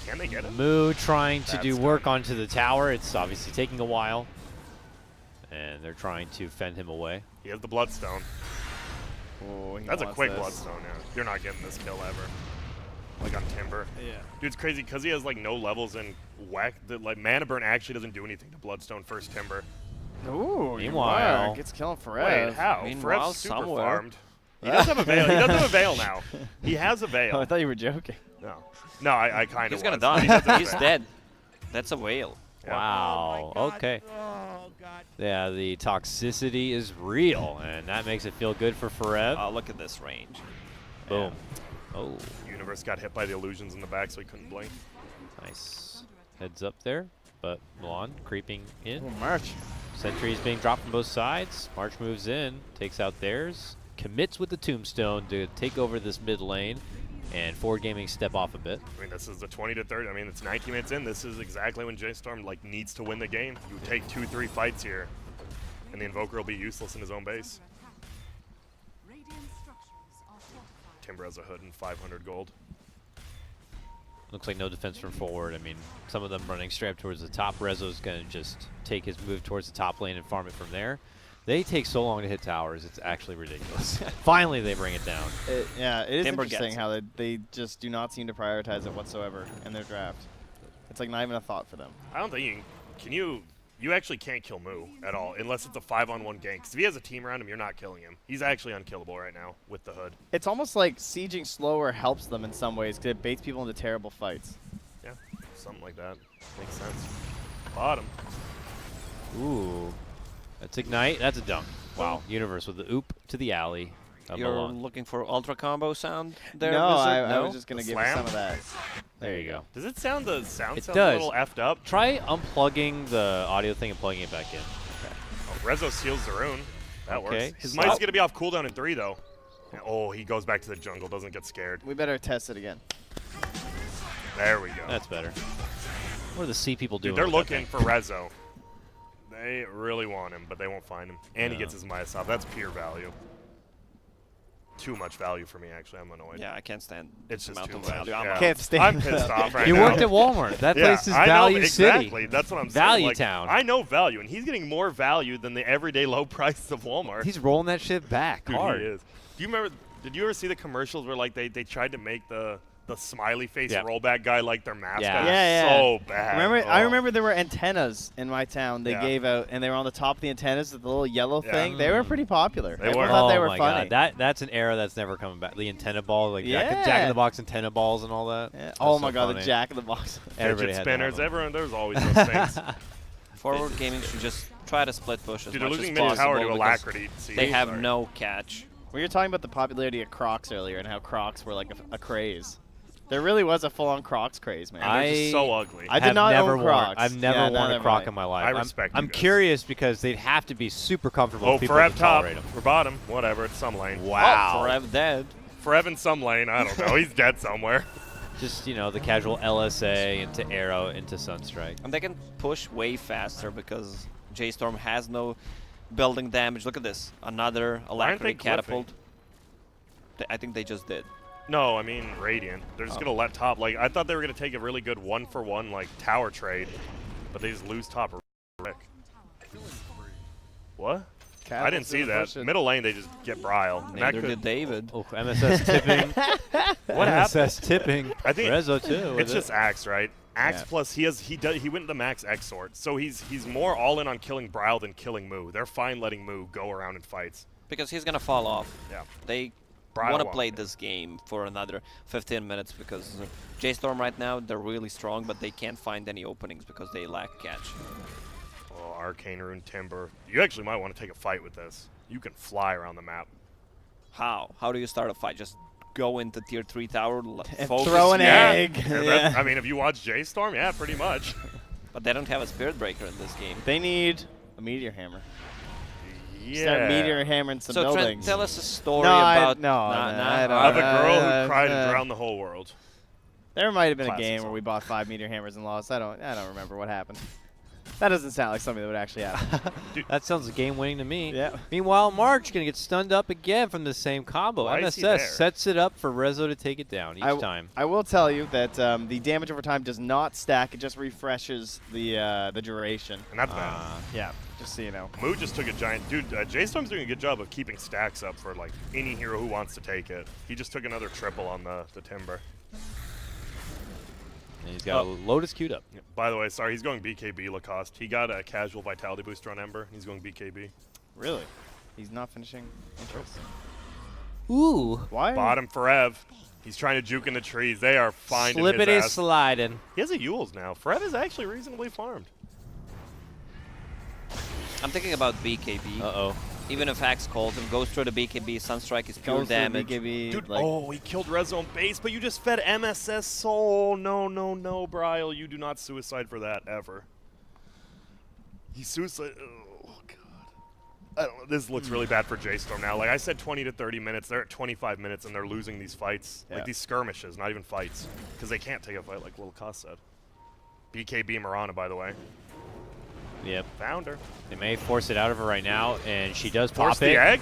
Speaker 4: Can they get him?
Speaker 3: Moo trying to
Speaker 4: That's
Speaker 3: do work
Speaker 4: done.
Speaker 3: onto the tower. It's obviously taking a while. And they're trying to fend him away.
Speaker 4: He has the Bloodstone.
Speaker 1: oh, he
Speaker 4: That's a
Speaker 1: wants
Speaker 4: quick
Speaker 1: this.
Speaker 4: Bloodstone, yeah. You're not getting this kill ever. Like on Timber.
Speaker 1: Yeah.
Speaker 4: Dude, it's crazy because he has like no levels in whack. Like Mana Burn actually doesn't do anything to Bloodstone first Timber.
Speaker 1: Ooh,
Speaker 3: Meanwhile-
Speaker 1: wow, gets killing forever.
Speaker 4: Wait, how?
Speaker 2: Meanwhile,
Speaker 4: Ferev's super
Speaker 2: somewhere.
Speaker 4: farmed. He does have a veil. He does have a veil now. He has a
Speaker 1: Oh, I
Speaker 4: veil.
Speaker 1: thought you were joking.
Speaker 4: No, I kind of.
Speaker 2: He's going to die. He's dead. That's a whale.
Speaker 4: Yeah.
Speaker 3: Wow. Okay. Yeah, the toxicity is real, and that makes it feel good for Ferev.
Speaker 2: Oh, look at this range.
Speaker 3: Boom. Oh,
Speaker 4: Universe got hit by the illusions in the back, so he couldn't blink.
Speaker 3: nice. Heads up there, but Milan creeping in.
Speaker 1: Oh, March.
Speaker 3: Sentry is being dropped from both sides. March moves in, takes out theirs. commits with the tombstone to take over this mid lane, and Forward Gaming step off a bit.
Speaker 4: I mean, this is the 20 to 30. I mean, it's 19 minutes in. This is exactly when JStorm like needs to win the game. You take 2-3 fights here, and the Invoker will be useless in his own base. Timber has a hood and 500 gold.
Speaker 3: Looks like no defense from forward. I mean, some of them running straight up towards the top. Rezo's going to just take his move towards the top lane and farm it from there. They take so long to hit towers, it's actually ridiculous. Finally, they bring it down.
Speaker 1: Yeah, it is
Speaker 2: Timber
Speaker 1: interesting
Speaker 2: gets
Speaker 1: how they just do not seem to prioritize it whatsoever in their draft. It's like not even a thought for them.
Speaker 4: I don't think you actually can't kill Moo at all unless it's a 5-on-1 gank. 'Cause if he has a team around him, you're not killing him. He's actually unkillable right now with the hood.
Speaker 1: It's almost like sieging slower helps them in some ways because it baits people into terrible fights.
Speaker 4: Yeah, something like that. Makes sense. Bottom.
Speaker 3: Ooh. That's Ignite. That's a dunk. Wow. Universe with the oop to the alley.
Speaker 2: You're looking for ultra combo sound there,
Speaker 1: No,
Speaker 2: Wizard?
Speaker 1: I was just going to
Speaker 4: The
Speaker 1: give you
Speaker 4: slam?
Speaker 1: some of that.
Speaker 3: There you go.
Speaker 4: Does it sound the sound
Speaker 3: It
Speaker 4: sounds
Speaker 3: does.
Speaker 4: a little effed up?
Speaker 3: Try unplugging the audio thing and plugging it back in.
Speaker 4: Oh, Rezo seals the rune. That
Speaker 3: Okay.
Speaker 4: works. His might's going to be off cooldown in 3, though. Oh, he goes back to the jungle. Doesn't get scared.
Speaker 1: We better test it again.
Speaker 4: There we go.
Speaker 3: That's better. What are the C people doing?
Speaker 4: Dude, they're
Speaker 3: with that
Speaker 4: looking for Rezo. They really want him, but they won't find him. And he
Speaker 3: Yeah.
Speaker 4: gets his Midas off. That's pure value. Too much value for me, actually. I'm annoyed.
Speaker 2: Yeah, I can't stand
Speaker 4: It's
Speaker 2: the
Speaker 4: just
Speaker 2: amount
Speaker 4: too
Speaker 2: of
Speaker 4: much.
Speaker 2: value.
Speaker 4: Yeah.
Speaker 1: Can't stand
Speaker 4: I'm pissed off right
Speaker 3: thing? You
Speaker 4: now.
Speaker 3: worked at Walmart. That
Speaker 4: Yeah,
Speaker 3: place is
Speaker 4: I know,
Speaker 3: Value
Speaker 4: exactly.
Speaker 3: City.
Speaker 4: That's what I'm saying.
Speaker 3: Value
Speaker 4: Like,
Speaker 3: Town.
Speaker 4: I know value, and he's getting more value than the everyday low prices of Walmart.
Speaker 3: He's rolling that shit back
Speaker 4: Dude,
Speaker 3: hard.
Speaker 4: he is. Do you remember? Did you ever see the commercials where like they tried to make the smiley face
Speaker 3: Yeah.
Speaker 4: rollback guy like their mascot?
Speaker 3: Yeah.
Speaker 4: It was
Speaker 1: Yeah,
Speaker 4: so bad.
Speaker 1: I
Speaker 4: Oh.
Speaker 1: remember there were antennas in my town they
Speaker 4: Yeah.
Speaker 1: gave out, and they were on the top of the antennas with the little yellow
Speaker 4: Yeah.
Speaker 1: thing. They were pretty popular.
Speaker 4: They
Speaker 1: Everyone
Speaker 4: were.
Speaker 1: thought they
Speaker 3: Oh
Speaker 1: were
Speaker 3: my
Speaker 1: funny.
Speaker 3: God. That's an era that's never coming back. The antenna ball, like Jack
Speaker 1: Yeah.
Speaker 3: in the Box antenna balls and all that.
Speaker 1: Yeah.
Speaker 3: That's
Speaker 1: Oh
Speaker 3: so
Speaker 1: my God,
Speaker 3: funny.
Speaker 1: the Jack in the Box.
Speaker 3: Everybody
Speaker 4: Fidget
Speaker 3: had to have
Speaker 4: spinners.
Speaker 3: them.
Speaker 4: Everyone. There's always those things.
Speaker 2: Forward Gaming should just try to split push as
Speaker 4: Dude, they're
Speaker 2: much
Speaker 4: losing
Speaker 2: as
Speaker 4: mid
Speaker 2: possible
Speaker 4: tower to
Speaker 2: because
Speaker 4: Alacrity. See,
Speaker 2: they have
Speaker 4: sorry.
Speaker 2: no catch.
Speaker 1: We were talking about the popularity of Crocs earlier and how Crocs were like a craze. There really was a full-on Crocs craze, man.
Speaker 4: And they're just so ugly.
Speaker 1: I did
Speaker 3: have
Speaker 1: not
Speaker 3: never
Speaker 1: own
Speaker 3: worn.
Speaker 1: Crocs.
Speaker 3: I've never
Speaker 1: Yeah,
Speaker 3: worn
Speaker 1: neither
Speaker 3: a Croc
Speaker 1: have
Speaker 3: in my life.
Speaker 4: I respect
Speaker 3: I'm
Speaker 4: you guys.
Speaker 3: curious because they'd have to be super comfortable.
Speaker 4: Oh,
Speaker 3: if people
Speaker 4: Forev
Speaker 3: could
Speaker 4: top.
Speaker 3: tolerate 'em.
Speaker 4: We're bottom. Whatever. It's some lane.
Speaker 3: Wow.
Speaker 2: Oh, Forever dead.
Speaker 4: Forev in some lane. I don't know. He's dead somewhere.
Speaker 3: Just, you know, the casual LSA into Arrow into Sunstrike.
Speaker 2: And they can push way faster because JStorm has no building damage. Look at this. Another Alacrity
Speaker 4: cliffing?
Speaker 2: catapult. I think they just did.
Speaker 4: No, I mean Radiant. They're just gonna let top. Like I thought they were gonna take a really good 1-for-1 like tower trade, but they just lose top. Rick. What? I didn't see that. Middle lane they just get Brile. And that
Speaker 2: Neither
Speaker 4: could,
Speaker 2: did David.
Speaker 3: Oh, MSS tipping.
Speaker 4: What
Speaker 3: MSS tipping.
Speaker 4: I think
Speaker 3: Rezo too.
Speaker 4: it's just Axe, right? Axe
Speaker 1: Yeah.
Speaker 4: plus he went the max X sword, so he's more all in on killing Brile than killing Moo. They're fine letting Moo go around in fights.
Speaker 2: Because he's going to fall off.
Speaker 4: Yeah.
Speaker 2: They
Speaker 4: Brile
Speaker 2: want to
Speaker 4: won't.
Speaker 2: play this game for another 15 minutes because JStorm right now, they're really strong, but they can't find any openings because they lack catch.
Speaker 4: Oh, Arcane Rune Timber. You actually might want to take a fight with this. You can fly around the map.
Speaker 2: How? How do you start a fight? Just go into tier 3 tower,
Speaker 1: And
Speaker 2: focus.
Speaker 1: throw an egg.
Speaker 4: Yeah,
Speaker 1: Yeah.
Speaker 4: I mean, if you watch JStorm, yeah, pretty much.
Speaker 2: But they don't have a Spirit Breaker in this game.
Speaker 1: They need a Meteor Hammer.
Speaker 4: Yeah.
Speaker 1: Start Meteor Hammering some
Speaker 2: So Trent,
Speaker 1: buildings.
Speaker 2: tell us a story
Speaker 1: No, I
Speaker 2: about...
Speaker 1: don't.
Speaker 4: Of a girl who cried and drowned the whole world.
Speaker 1: There might have been a
Speaker 4: Classic
Speaker 1: game
Speaker 4: song.
Speaker 1: where we bought 5 Meteor Hammers and lost. I don't remember what happened. That doesn't sound like something that would actually happen.
Speaker 3: That sounds game winning to me.
Speaker 1: Yeah.
Speaker 3: Meanwhile, March gonna get stunned up again from the same combo.
Speaker 4: Why is he
Speaker 3: MSS
Speaker 4: there?
Speaker 3: sets it up for Rezo to take it down each time.
Speaker 1: I will tell you that the damage over time does not stack. It just refreshes the duration.
Speaker 4: And that's bad.
Speaker 1: Yeah, just so you know.
Speaker 4: Moo just took a giant... Dude, JStorm's doing a good job of keeping stacks up for, like, any hero who wants to take it. He just took another triple on the Timber.
Speaker 3: And he's got a Lotus queued up.
Speaker 4: By the way, sorry, he's going BKB Lacoste. He got a casual Vitality booster on Ember. He's going BKB.
Speaker 1: Really? He's not finishing? Interesting.
Speaker 3: Ooh.
Speaker 1: Why?
Speaker 4: Bottom Forev. He's trying to juke in the trees. They are finding his
Speaker 3: Slippity
Speaker 4: ass.
Speaker 3: sliding.
Speaker 4: He has a Yules now. Forev is actually reasonably farmed.
Speaker 2: I'm thinking about BKB.
Speaker 3: Uh-oh.
Speaker 2: Even if Axe calls him, goes through the BKB, Sunstrike is pure
Speaker 1: Goes for
Speaker 2: damage.
Speaker 1: BKB,
Speaker 4: Dude,
Speaker 1: like,
Speaker 4: oh, he killed Rezo on base, but you just fed MSS Soul. No, no, no, Brile. You do not suicide for that, ever. He suicide. Oh, God. I don't know, this looks really bad for JStorm now. Like I said, 20 to 30 minutes. They're at 25 minutes, and they're losing these fights.
Speaker 1: Yeah.
Speaker 4: Like these skirmishes, not even fights. Because they can't take a fight like Lil Cuss said. BKB Mirana, by the way.
Speaker 3: Yep.
Speaker 4: Found her.
Speaker 3: They may force it out of her right now, and she does
Speaker 4: Force
Speaker 3: pop it.
Speaker 4: the egg?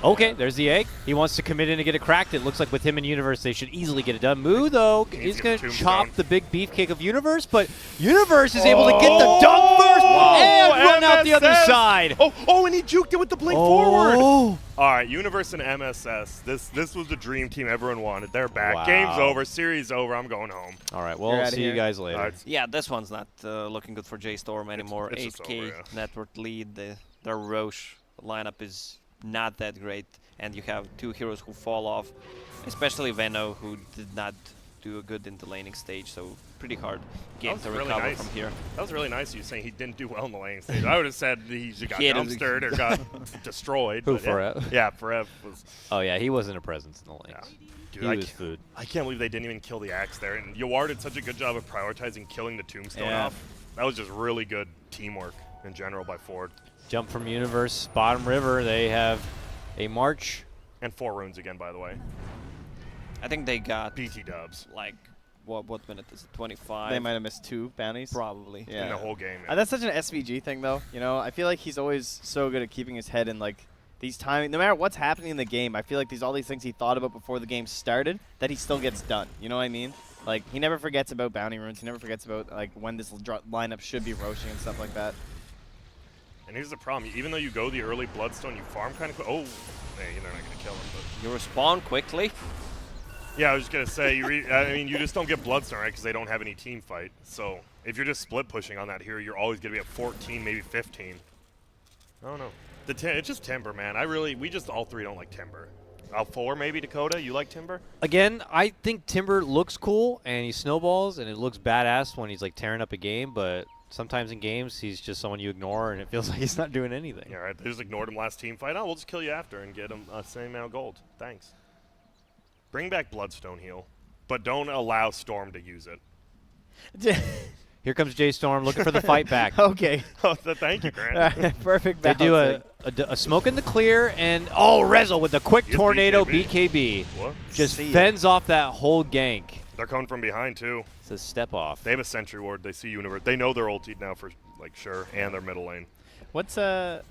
Speaker 3: Okay, there's the egg. He wants to commit in and get it cracked. It looks like with him in Universe, they should easily get it done. Moo, though, is going to chop the big beefcake of Universe, but Universe is able to get the dunk first and run out the other side.
Speaker 4: Oh, and he juked it with the blink forward. All right, Universe and MSS. This was the dream team everyone wanted. They're back.
Speaker 3: Wow.
Speaker 4: Game's over. Series over. I'm going home.
Speaker 3: All right, well, see you guys later.
Speaker 2: Yeah, this one's not looking good for JStorm anymore.
Speaker 4: It's just
Speaker 2: 8K
Speaker 4: over, yeah.
Speaker 2: net worth lead. Their Roche lineup is not that great, and you have two heroes who fall off, especially Veno, who did not do a good in the laning stage, so pretty hard game to recover from here.
Speaker 4: That was really nice of you saying he didn't do well in the laning stage. I would have said he got dumpstered or got destroyed.
Speaker 3: Who,
Speaker 4: but
Speaker 3: Forev?
Speaker 4: Yeah, Forev was...
Speaker 3: Oh, yeah, he wasn't a presence in the lanes.
Speaker 4: Yeah. Dude,
Speaker 3: He was food.
Speaker 4: I can't believe they didn't even kill the Axe there. And Yawar did such a good job of prioritizing killing the Tombstone off. That was just really good teamwork in general by Ford.
Speaker 3: Jump from Universe, bottom river. They have a march.
Speaker 4: And 4 runes again, by the way.
Speaker 2: I think they got
Speaker 4: BT dubs.
Speaker 2: like, what minute is it? 25?
Speaker 1: They might have missed 2 bounties.
Speaker 2: Probably.
Speaker 1: Yeah.
Speaker 4: In the whole game.
Speaker 1: That's such an SVG thing, though. You know, I feel like he's always so good at keeping his head in, like, these timing. No matter what's happening in the game, I feel like all these things he thought about before the game started, that he still gets done. You know what I mean? Like, he never forgets about bounty runes. He never forgets about, like, when this lineup should be roaching and stuff like that.
Speaker 4: And here's the problem. Even though you go the early Bloodstone, you farm kind of quick. Oh, hey, they're not going to kill him. But
Speaker 2: You respawn quickly.
Speaker 4: yeah, I was just going to say, I mean, you just don't get Bloodstone, right, because they don't have any team fight. So if you're just split pushing on that hero, you're always going to be at 14, maybe 15. I don't know. It's just Timber, man. We just all 3 don't like Timber. 4 maybe, Dakota? You like Timber?
Speaker 3: Again, I think Timber looks cool, and he snowballs, and it looks badass when he's, like, tearing up a game, but sometimes in games, he's just someone you ignore, and it feels like he's not doing anything.
Speaker 4: Yeah, right. They just ignored him last team fight. Oh, we'll just kill you after and get him the same amount of gold. Thanks. Bring back Bloodstone heal, but don't allow Storm to use it.
Speaker 3: Here comes JStorm looking for the fight back.
Speaker 1: Okay.
Speaker 4: Oh, thank you, Grant.
Speaker 1: Perfect
Speaker 3: They
Speaker 1: balancing.
Speaker 3: do a smoke in the clear, and Rezo with a quick
Speaker 4: Yes,
Speaker 3: tornado
Speaker 4: BKB.
Speaker 3: BKB.
Speaker 4: What?
Speaker 3: Just
Speaker 1: See
Speaker 3: fends off that whole gank.
Speaker 4: They're coming from behind, too.
Speaker 3: It's a step off.
Speaker 4: They have a Sentry Ward. They see Universe. They know they're ultied now for, like, sure, and their middle lane.
Speaker 1: What's browse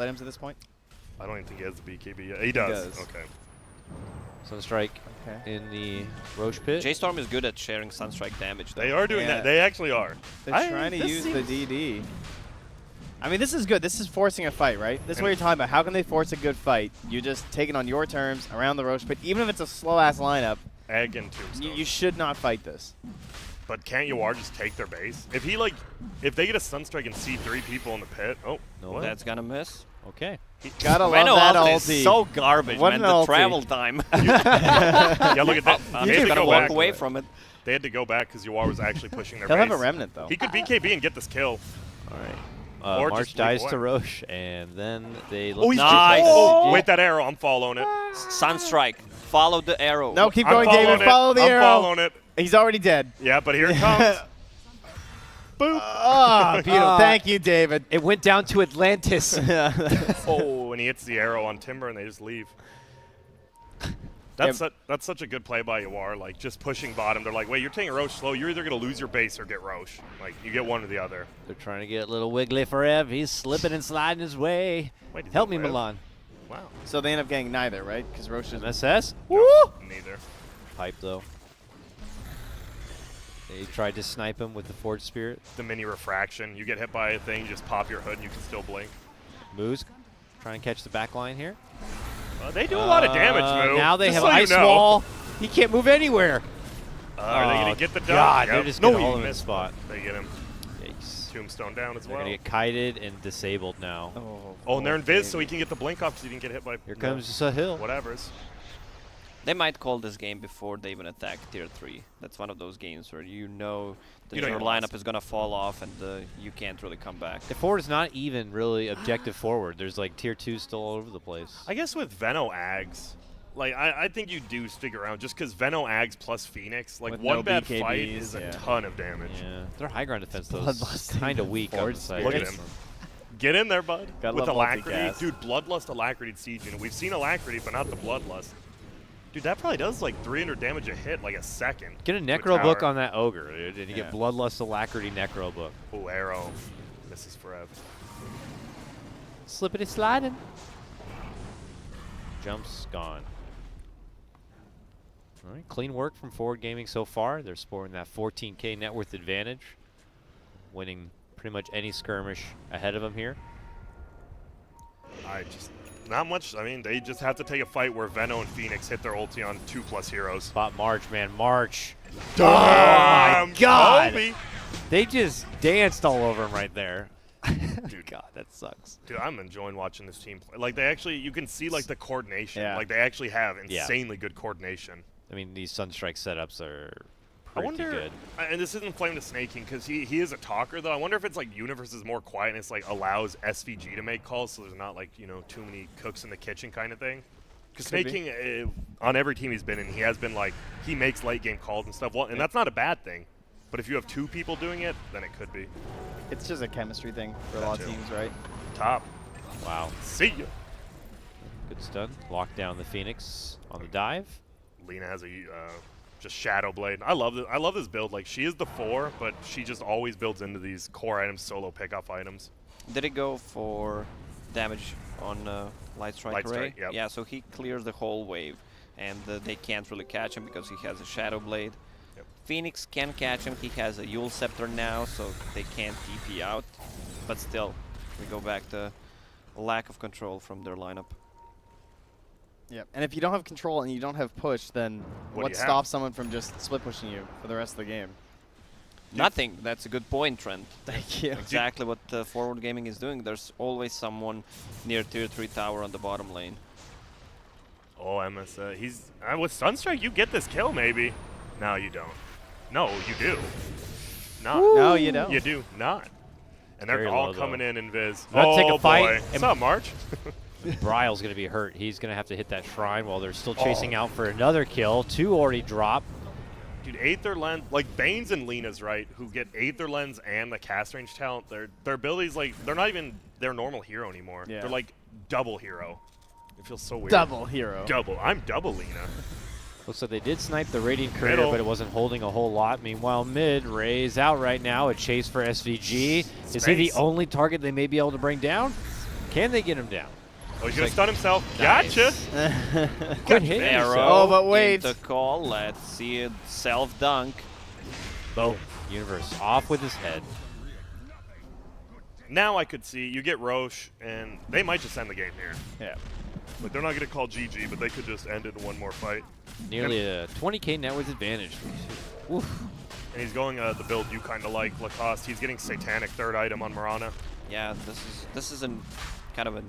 Speaker 1: items at this point?
Speaker 4: I don't even think he has the BKB yet. He does.
Speaker 1: does.
Speaker 4: Okay.
Speaker 3: Sunstrike
Speaker 1: Okay.
Speaker 3: in the Roche pit.
Speaker 2: JStorm is good at sharing Sunstrike damage, though.
Speaker 4: They are doing
Speaker 1: Yeah.
Speaker 4: that. They actually are.
Speaker 1: They're trying to use the DD. I mean, this is good. This is forcing a fight, right? This is what you're talking about. How can they force a good fight? You just take it on your terms around the Roche pit. Even if it's a slow-ass lineup,
Speaker 4: Egg and Tombstone.
Speaker 1: you should not fight this.
Speaker 4: But can't Yawar just take their base? If they get a Sunstrike and see 3 people in the pit,
Speaker 3: No,
Speaker 2: That's gonna miss.
Speaker 3: Okay.
Speaker 1: Gotta love
Speaker 2: Veno
Speaker 1: that
Speaker 2: ult
Speaker 1: ulti.
Speaker 2: is so garbage,
Speaker 1: What
Speaker 2: man.
Speaker 1: an
Speaker 2: The
Speaker 1: ulti.
Speaker 2: travel time.
Speaker 4: yeah, look at that.
Speaker 2: I'm
Speaker 4: They
Speaker 2: just
Speaker 4: had to
Speaker 2: gonna
Speaker 4: go
Speaker 2: walk
Speaker 4: back.
Speaker 2: away from it.
Speaker 4: They had to go back because Yawar was actually pushing their
Speaker 1: He'll
Speaker 4: base.
Speaker 1: have a remnant, though.
Speaker 4: He could BKB and get this kill.
Speaker 3: All right.
Speaker 4: Or
Speaker 3: March
Speaker 4: just leave
Speaker 3: dies
Speaker 4: away.
Speaker 3: to Roche, and then they look.
Speaker 4: Oh, he's
Speaker 2: Nice.
Speaker 4: Oh, wait, that arrow. I'm following it.
Speaker 2: Sunstrike. Follow the arrow.
Speaker 1: No, keep
Speaker 4: I'm
Speaker 1: going,
Speaker 4: following
Speaker 1: David.
Speaker 4: it.
Speaker 1: Follow the
Speaker 4: I'm
Speaker 1: arrow.
Speaker 4: following it.
Speaker 1: He's already dead.
Speaker 4: Yeah, but here it comes. Boop.
Speaker 1: Oh, beautiful. Thank you, David.
Speaker 3: It went down to Atlantis.
Speaker 4: Oh, and he hits the arrow on Timber, and they just leave. That's such a good play by Yawar, like just pushing bottom. They're like, wait, you're taking Roche slow. You're either going to lose your base or get Roche. Like, you get one or the other.
Speaker 3: They're trying to get little Wiggly Forever. He's slipping and sliding his way.
Speaker 4: Wait, did he
Speaker 3: Help me,
Speaker 4: live?
Speaker 3: Milan.
Speaker 4: Wow.
Speaker 1: So they end up getting neither, right? Because Roche is...
Speaker 3: MSS.
Speaker 4: No,
Speaker 3: Woo!
Speaker 4: neither.
Speaker 3: Pipe, though. They tried to snipe him with the Forge Spirit.
Speaker 4: The mini refraction. You get hit by a thing, you just pop your hood, and you can still blink.
Speaker 3: Moose trying to catch the back line here.
Speaker 4: They do a lot of damage, Moo.
Speaker 3: Now they
Speaker 4: Just
Speaker 3: have
Speaker 4: so you
Speaker 3: ice
Speaker 4: know.
Speaker 3: wall. He can't move anywhere.
Speaker 4: Are they going to get the dunk?
Speaker 3: God,
Speaker 4: Yep.
Speaker 3: they're just
Speaker 4: No,
Speaker 3: going to
Speaker 4: he
Speaker 3: hold him in the
Speaker 4: missed.
Speaker 3: spot.
Speaker 4: They get him.
Speaker 3: Yikes.
Speaker 4: Tombstone down as
Speaker 3: They're
Speaker 4: well.
Speaker 3: going to get kited and disabled now.
Speaker 4: Oh, and they're invis, so he can get the blink off because he didn't get hit by...
Speaker 3: Here comes Sahil.
Speaker 4: Whatever's.
Speaker 2: They might call this game before they even attack tier 3. That's one of those games where you know that
Speaker 4: You don't
Speaker 2: your
Speaker 4: even
Speaker 2: lineup
Speaker 4: lost.
Speaker 2: is going to fall off and you can't really come back.
Speaker 3: The forward is not even really objective forward. There's like tier 2 still all over the place.
Speaker 4: I guess with Veno Ags, like I think you do stick around just because Veno Ags plus Phoenix, like
Speaker 1: With
Speaker 4: one
Speaker 1: no
Speaker 4: bad
Speaker 1: BKBs,
Speaker 4: fight is a
Speaker 1: yeah.
Speaker 4: ton of damage.
Speaker 3: Yeah, their high ground defense though is
Speaker 1: Bloodlust
Speaker 3: kind of
Speaker 1: even
Speaker 3: weak on
Speaker 1: Forge
Speaker 3: the side.
Speaker 4: Look at
Speaker 1: Spirits.
Speaker 4: him. Get in there, bud.
Speaker 1: Gotta
Speaker 4: With
Speaker 1: love
Speaker 4: Alacrity.
Speaker 1: multicast.
Speaker 4: Dude, Bloodlust Alacrity Siege Unit. We've seen Alacrity, but not the Bloodlust. Dude, that probably does like 300 damage a hit, like a second.
Speaker 3: Get a
Speaker 4: with
Speaker 3: Necro book
Speaker 4: tower.
Speaker 3: on that Ogre, dude, and you get Bloodlust Alacrity Necro book.
Speaker 4: Oh, arrow. Misses forever.
Speaker 3: Slippity sliding. Jumps gone. All right, clean work from Forward Gaming so far. They're sporting that 14K net worth advantage, winning pretty much any skirmish ahead of them here.
Speaker 4: Not much. I mean, they just have to take a fight where Veno and Phoenix hit their ulti on 2+ heroes.
Speaker 3: Spot March, man, March.
Speaker 4: Damn,
Speaker 3: oh my God!
Speaker 4: Kobe.
Speaker 3: They just danced all over him right there.
Speaker 4: Dude.
Speaker 3: God, that sucks.
Speaker 4: Dude, I'm enjoying watching this team play. Like, they actually, you can see, like, the coordination.
Speaker 1: Yeah.
Speaker 4: Like, they actually have insanely good coordination.
Speaker 3: I mean, these Sunstrike setups are
Speaker 4: I
Speaker 3: pretty
Speaker 4: wonder,
Speaker 3: good.
Speaker 4: and this isn't Flame to Snaking, because he is a talker, though. I wonder if it's, like, Universe is more quiet and it's, like, allows SVG to make calls so there's not, like, you know, too many cooks in the kitchen kind of thing. Because Snaking, on every team he's been in, he has been, like, he makes late-game calls and stuff. Well, and that's not a bad thing. But if you have 2 people doing it, then it could be.
Speaker 1: It's just a chemistry thing for a
Speaker 4: That
Speaker 1: lot of
Speaker 4: too.
Speaker 1: teams, right?
Speaker 4: Top.
Speaker 3: Wow.
Speaker 4: See ya.
Speaker 3: Good stun. Lock down the Phoenix on the dive.
Speaker 4: Lena has a just Shadow Blade. I love this. I love this build. Like, she is the 4, but she just always builds into these core items, solo pickoff items.
Speaker 2: Did it go for damage on Light Strike
Speaker 4: Light
Speaker 2: Array?
Speaker 4: Strike, yep.
Speaker 2: Yeah, so he clears the whole wave, and they can't really catch him because he has a Shadow Blade.
Speaker 4: Yep.
Speaker 2: Phoenix can catch him. He has a Yule Scepter now, so they can't TP out. But still, we go back to lack of control from their lineup.
Speaker 1: Yep. And if you don't have control and you don't have push, then
Speaker 4: What do
Speaker 1: what
Speaker 4: you have?
Speaker 1: stops someone from just split pushing you for the rest of the game?
Speaker 2: Nothing. That's a good point, Trent.
Speaker 1: Thank you.
Speaker 2: Exactly what Forward Gaming is doing. There's always someone near tier 3 tower on the bottom lane.
Speaker 4: Oh, MS. He's with Sunstrike. You get this kill, maybe. No, you don't. No, you do. Not.
Speaker 1: No, you don't.
Speaker 4: You do not. And they're
Speaker 3: Very
Speaker 4: all
Speaker 3: low,
Speaker 4: coming
Speaker 3: though.
Speaker 4: in Viz.
Speaker 3: Let's
Speaker 4: Oh
Speaker 3: take a fight
Speaker 4: boy.
Speaker 3: and-
Speaker 4: What's up, March?
Speaker 3: Bryle's going to be hurt. He's going to have to hit that shrine while they're still chasing out for another kill. 2 already dropped.
Speaker 4: Dude, Aether Lens, like Bane's and Lena's, right, who get Aether Lens and the cast range talent, their abilities, like, they're not even their normal hero anymore.
Speaker 1: Yeah.
Speaker 4: They're like double hero. It feels so weird.
Speaker 1: Double hero.
Speaker 4: Double. I'm double Lena.
Speaker 3: Looks like they did snipe the Radiant Courier,
Speaker 4: Middle.
Speaker 3: but it wasn't holding a whole lot. Meanwhile, mid, Ray's out right now. A chase for SVG. Is he the
Speaker 4: Space.
Speaker 3: only target they may be able to bring down? Can they get him down?
Speaker 4: Oh, he's going
Speaker 3: like-
Speaker 4: to stun himself.
Speaker 3: Nice.
Speaker 4: Gotcha.
Speaker 3: Good hit.
Speaker 2: Arrow.
Speaker 1: Oh, but wait.
Speaker 2: The call. Let's see it. Self dunk.
Speaker 3: Boom. Universe off with his head.
Speaker 4: Now I could see you get Roche, and they might just end the game here.
Speaker 1: Yeah.
Speaker 4: Like, they're not going to call GG, but they could just end it in one more fight.
Speaker 3: Nearly a 20K net worth advantage. Oof.
Speaker 4: And he's going the build you kind of like, Lacoste. He's getting Satanic 3rd item on Marana.
Speaker 2: Yeah, this is a kind of a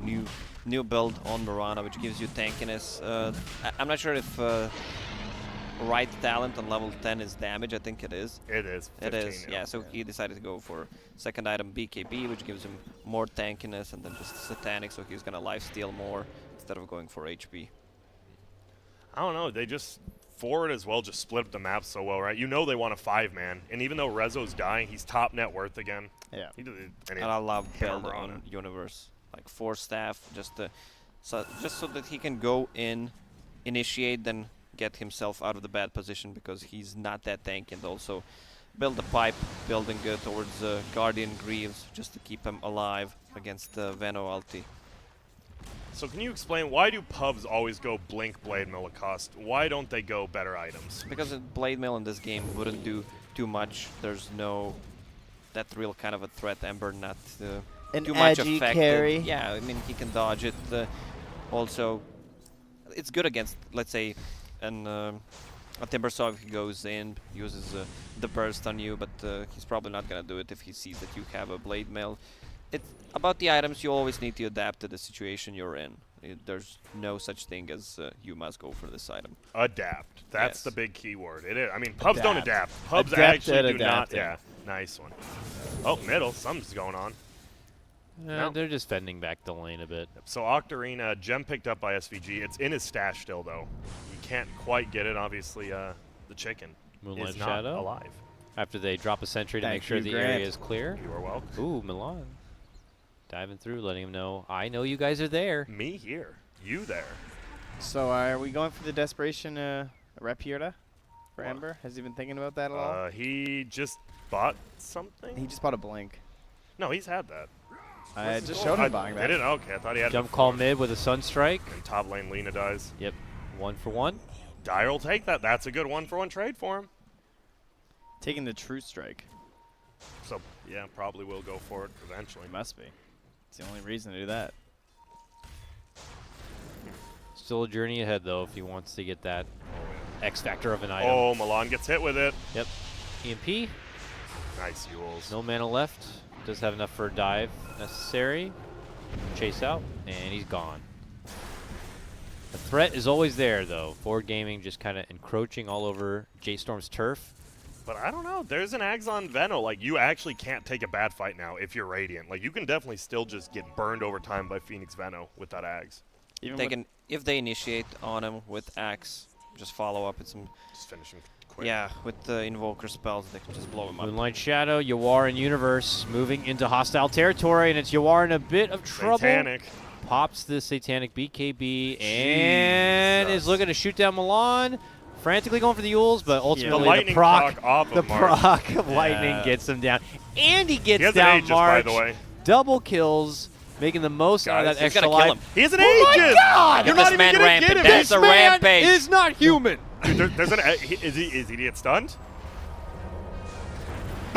Speaker 2: new build on Mirana, which gives you tankiness. I'm not sure if right talent on level 10 is damage. I think it is.
Speaker 4: It is.
Speaker 2: It
Speaker 4: 15
Speaker 2: is.
Speaker 4: now.
Speaker 2: Yeah. So he decided to go for second item BKB, which gives him more tankiness, and then just Satanic, so he's gonna lifesteal more instead of going for HP.
Speaker 4: I don't know. They just forward as well just split up the map so well, right? You know they want a 5-man, and even though Rezo's dying, he's top net worth again.
Speaker 1: Yeah.
Speaker 4: He did,
Speaker 2: And I love
Speaker 4: hit
Speaker 2: build
Speaker 4: Mirana.
Speaker 2: on Universe, like 4 staff, just so that he can go in, initiate, then get himself out of the bad position because he's not that tanky, and also build a pipe, building towards Guardian Greaves just to keep him alive against Veno ulti.
Speaker 4: So can you explain, why do pubs always go Blink, Blade, Mill, Lacoste? Why don't they go better items?
Speaker 2: Because a Blade Mail in this game wouldn't do too much. There's no that real kind of a threat. Ember not
Speaker 1: An
Speaker 2: too much
Speaker 1: edgy
Speaker 2: affected.
Speaker 1: carry.
Speaker 2: Yeah, I mean he can dodge it. Also, it's good against, let's say, a Timbersaw if he goes in, uses the burst on you, but he's probably not gonna do it if he sees that you have a Blade Mail. It's about the items. You always need to adapt to the situation you're in. There's no such thing as you must go for this item.
Speaker 4: Adapt. That's
Speaker 2: Yes.
Speaker 4: the big key word. It is. I mean, pubs don't
Speaker 1: Adapt.
Speaker 4: adapt. Pubs
Speaker 1: Adept
Speaker 4: actually
Speaker 1: at
Speaker 4: do not.
Speaker 1: adapting.
Speaker 4: Yeah, nice one. Oh, middle. Something's going on. No.
Speaker 3: They're just fending back the lane a bit.
Speaker 4: So Octarina, gem picked up by SVG. It's in his stash still, though. You can't quite get it. Obviously, the chicken
Speaker 3: Moonlight
Speaker 4: is not
Speaker 3: Shadow.
Speaker 4: alive.
Speaker 3: After they drop a sentry to
Speaker 1: Thank
Speaker 3: make sure
Speaker 1: you,
Speaker 3: the
Speaker 1: Grant.
Speaker 3: area is clear.
Speaker 4: You are welcome.
Speaker 3: Ooh, Milan. diving through, letting him know, I know you guys are there.
Speaker 4: Me here. You there.
Speaker 1: So are we going for the desperation rep here for Ember? Has he been thinking about that at all?
Speaker 4: He just bought something?
Speaker 1: He just bought a blink.
Speaker 4: No, he's had that.
Speaker 1: I just showed him buying that.
Speaker 4: Did it? Okay, I thought he had
Speaker 3: Jump
Speaker 4: it
Speaker 3: call
Speaker 4: before.
Speaker 3: mid with a Sunstrike.
Speaker 4: And top lane Lena dies.
Speaker 3: Yep, 1 for 1.
Speaker 4: Dire will take that. That's a good 1-for-1 trade for him.
Speaker 1: Taking the true strike.
Speaker 4: So, yeah, probably will go for it eventually.
Speaker 1: It must be. It's the only reason to do that.
Speaker 3: Still a journey ahead, though, if he wants to get that X factor of an item.
Speaker 4: Oh, Milan gets hit with it.
Speaker 3: Yep. EMP.
Speaker 4: Nice Yules.
Speaker 3: No mana left. Does have enough for a dive necessary. Chase out, and he's gone. The threat is always there, though. Forward Gaming just kind of encroaching all over JStorm's turf.
Speaker 4: But I don't know. There's an Ags on Veno. Like, you actually can't take a bad fight now if you're Radiant. Like, you can definitely still just get burned over time by Phoenix Veno with that Ags.
Speaker 1: Even
Speaker 2: They
Speaker 1: with
Speaker 2: can, if they initiate on him with Axe, just follow up with some.
Speaker 4: Just finish him quick.
Speaker 2: Yeah, with the Invoker spells, they can just blow him up.
Speaker 3: Moonlight Shadow, Yawar and Universe moving into hostile territory, and it's Yawar in a bit of trouble.
Speaker 4: Satanic.
Speaker 3: Pops the Satanic BKB and is looking to shoot down Milan. Frantically going for the Yules, but ultimately the
Speaker 4: lightning
Speaker 3: proc
Speaker 4: off
Speaker 3: the
Speaker 4: of March.
Speaker 3: proc of lightning gets him down. And he gets
Speaker 4: He has
Speaker 3: down
Speaker 4: an Aegis, by
Speaker 3: March.
Speaker 4: the way.
Speaker 3: Double kills, making the most out of
Speaker 4: Guys,
Speaker 3: that
Speaker 4: he's
Speaker 3: extra
Speaker 2: gonna kill
Speaker 3: life.
Speaker 2: him.
Speaker 4: He has an
Speaker 3: Oh my
Speaker 4: Aegis!
Speaker 3: God!
Speaker 4: You're
Speaker 2: Get
Speaker 4: not
Speaker 2: this
Speaker 4: even
Speaker 2: man
Speaker 4: gonna
Speaker 2: rampant.
Speaker 4: get him.
Speaker 2: That's a rampage.
Speaker 3: is not human.
Speaker 4: Dude, there's an is he get stunned?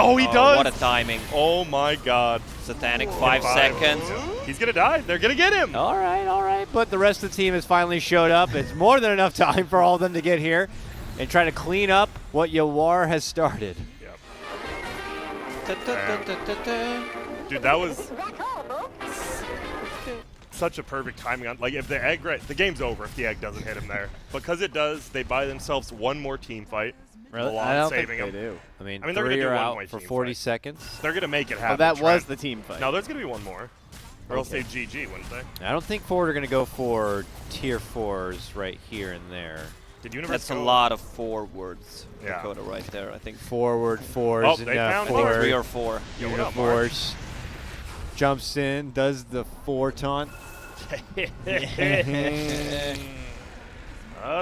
Speaker 4: Oh, he
Speaker 2: Oh,
Speaker 4: does.
Speaker 2: what a timing.
Speaker 4: Oh my God.
Speaker 2: Satanic 5 seconds.
Speaker 4: He's gonna die. They're gonna get him.
Speaker 3: All right. But the rest of the team has finally showed up. It's more than enough time for all of them to get here and try to clean up what Yawar has started.
Speaker 4: Yep. Dude, that was such a perfect timing on. Like, if the egg, the game's over if the egg doesn't hit him there. Because it does, they buy themselves one more team fight.
Speaker 1: Really?
Speaker 4: Milan
Speaker 1: I don't think
Speaker 4: saving
Speaker 1: they
Speaker 4: him.
Speaker 1: do.
Speaker 3: I mean
Speaker 4: they're
Speaker 3: 3
Speaker 4: gonna do
Speaker 3: are
Speaker 4: one
Speaker 3: out
Speaker 4: more
Speaker 3: for
Speaker 4: team
Speaker 3: 40
Speaker 4: fight.
Speaker 3: seconds.
Speaker 4: They're gonna make it happen.
Speaker 1: Oh, that was
Speaker 4: Trent.
Speaker 1: the team fight.
Speaker 4: No, there's gonna be one more. Or else
Speaker 1: Okay.
Speaker 4: say GG, wouldn't they?
Speaker 3: I don't think Forward are going to go for tier 4s right here and there.
Speaker 4: Did Universe
Speaker 2: That's a
Speaker 4: go-
Speaker 2: lot of forwards.
Speaker 4: Yeah.
Speaker 2: Dakota right there, I think.
Speaker 3: Forward 4s
Speaker 4: Oh,
Speaker 3: and
Speaker 4: they found it.
Speaker 2: 3
Speaker 3: 4
Speaker 2: or 4.
Speaker 4: Yo, what up, Mark?
Speaker 3: Universe jumps in, does the 4 taunt.
Speaker 4: They're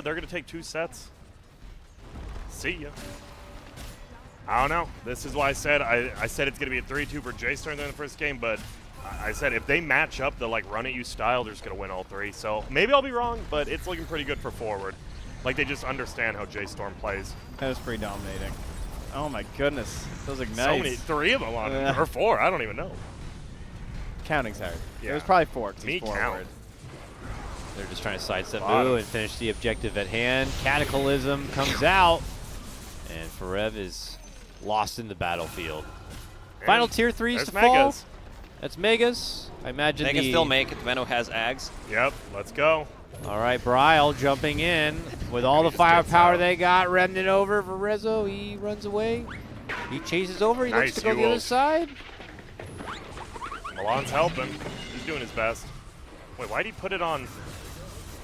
Speaker 4: gonna take 2 sets. See ya. I don't know. This is why I said it's gonna be a 3-2 for JStorm in the first game, but I said if they match up the like run at you style, they're just gonna win all 3. So maybe I'll be wrong, but it's looking pretty good for Forward. Like they just understand how JStorm plays.
Speaker 1: That was pretty dominating. Oh my goodness. Those ignites.
Speaker 4: So many, 3 of them on it, or 4. I don't even know.
Speaker 1: Counting's hard.
Speaker 4: Yeah.
Speaker 1: It was probably 4 'cause
Speaker 4: Me
Speaker 1: he's
Speaker 4: count.
Speaker 1: forward.
Speaker 3: They're just trying to sidestep
Speaker 4: Bottom.
Speaker 3: Moo and finish the objective at hand. Cataclysm comes out, and Forev is lost in the battlefield. Final
Speaker 4: And
Speaker 3: tier 3s
Speaker 4: there's
Speaker 3: to fall.
Speaker 4: Megas.
Speaker 3: That's Megas. I imagine
Speaker 2: They can still make it. Veno has Ags.
Speaker 4: Yep, let's go.
Speaker 3: All right, Bryle jumping in with all the
Speaker 4: He just jumps
Speaker 3: firepower
Speaker 4: out.
Speaker 3: they got. Remnant over for Rezo. He runs away. He chases over. He looks
Speaker 4: Nice,
Speaker 3: to go the
Speaker 4: you
Speaker 3: other
Speaker 4: wolf.
Speaker 3: side.
Speaker 4: Milan's helping. He's doing his best. Wait, why'd he put it on?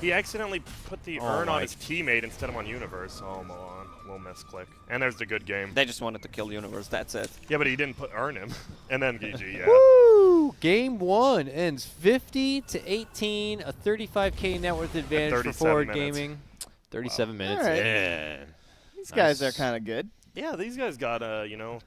Speaker 4: He accidentally put the
Speaker 3: Oh
Speaker 4: urn on
Speaker 3: my-
Speaker 4: his teammate instead of on Universe. Oh, Milan. Little misclick. And there's the good game.
Speaker 2: They just wanted to kill the universe. That's it.
Speaker 4: Yeah, but he didn't put urn him. And then GG, yeah.
Speaker 3: Woo! Game 1 ends 50-18. A 35K net worth advantage for
Speaker 4: 37
Speaker 3: Forward
Speaker 4: minutes.
Speaker 3: Gaming. 37 minutes
Speaker 1: All right.
Speaker 3: in.
Speaker 1: These guys are
Speaker 3: Nice.
Speaker 1: kind of good.
Speaker 4: Yeah, these guys got, you know,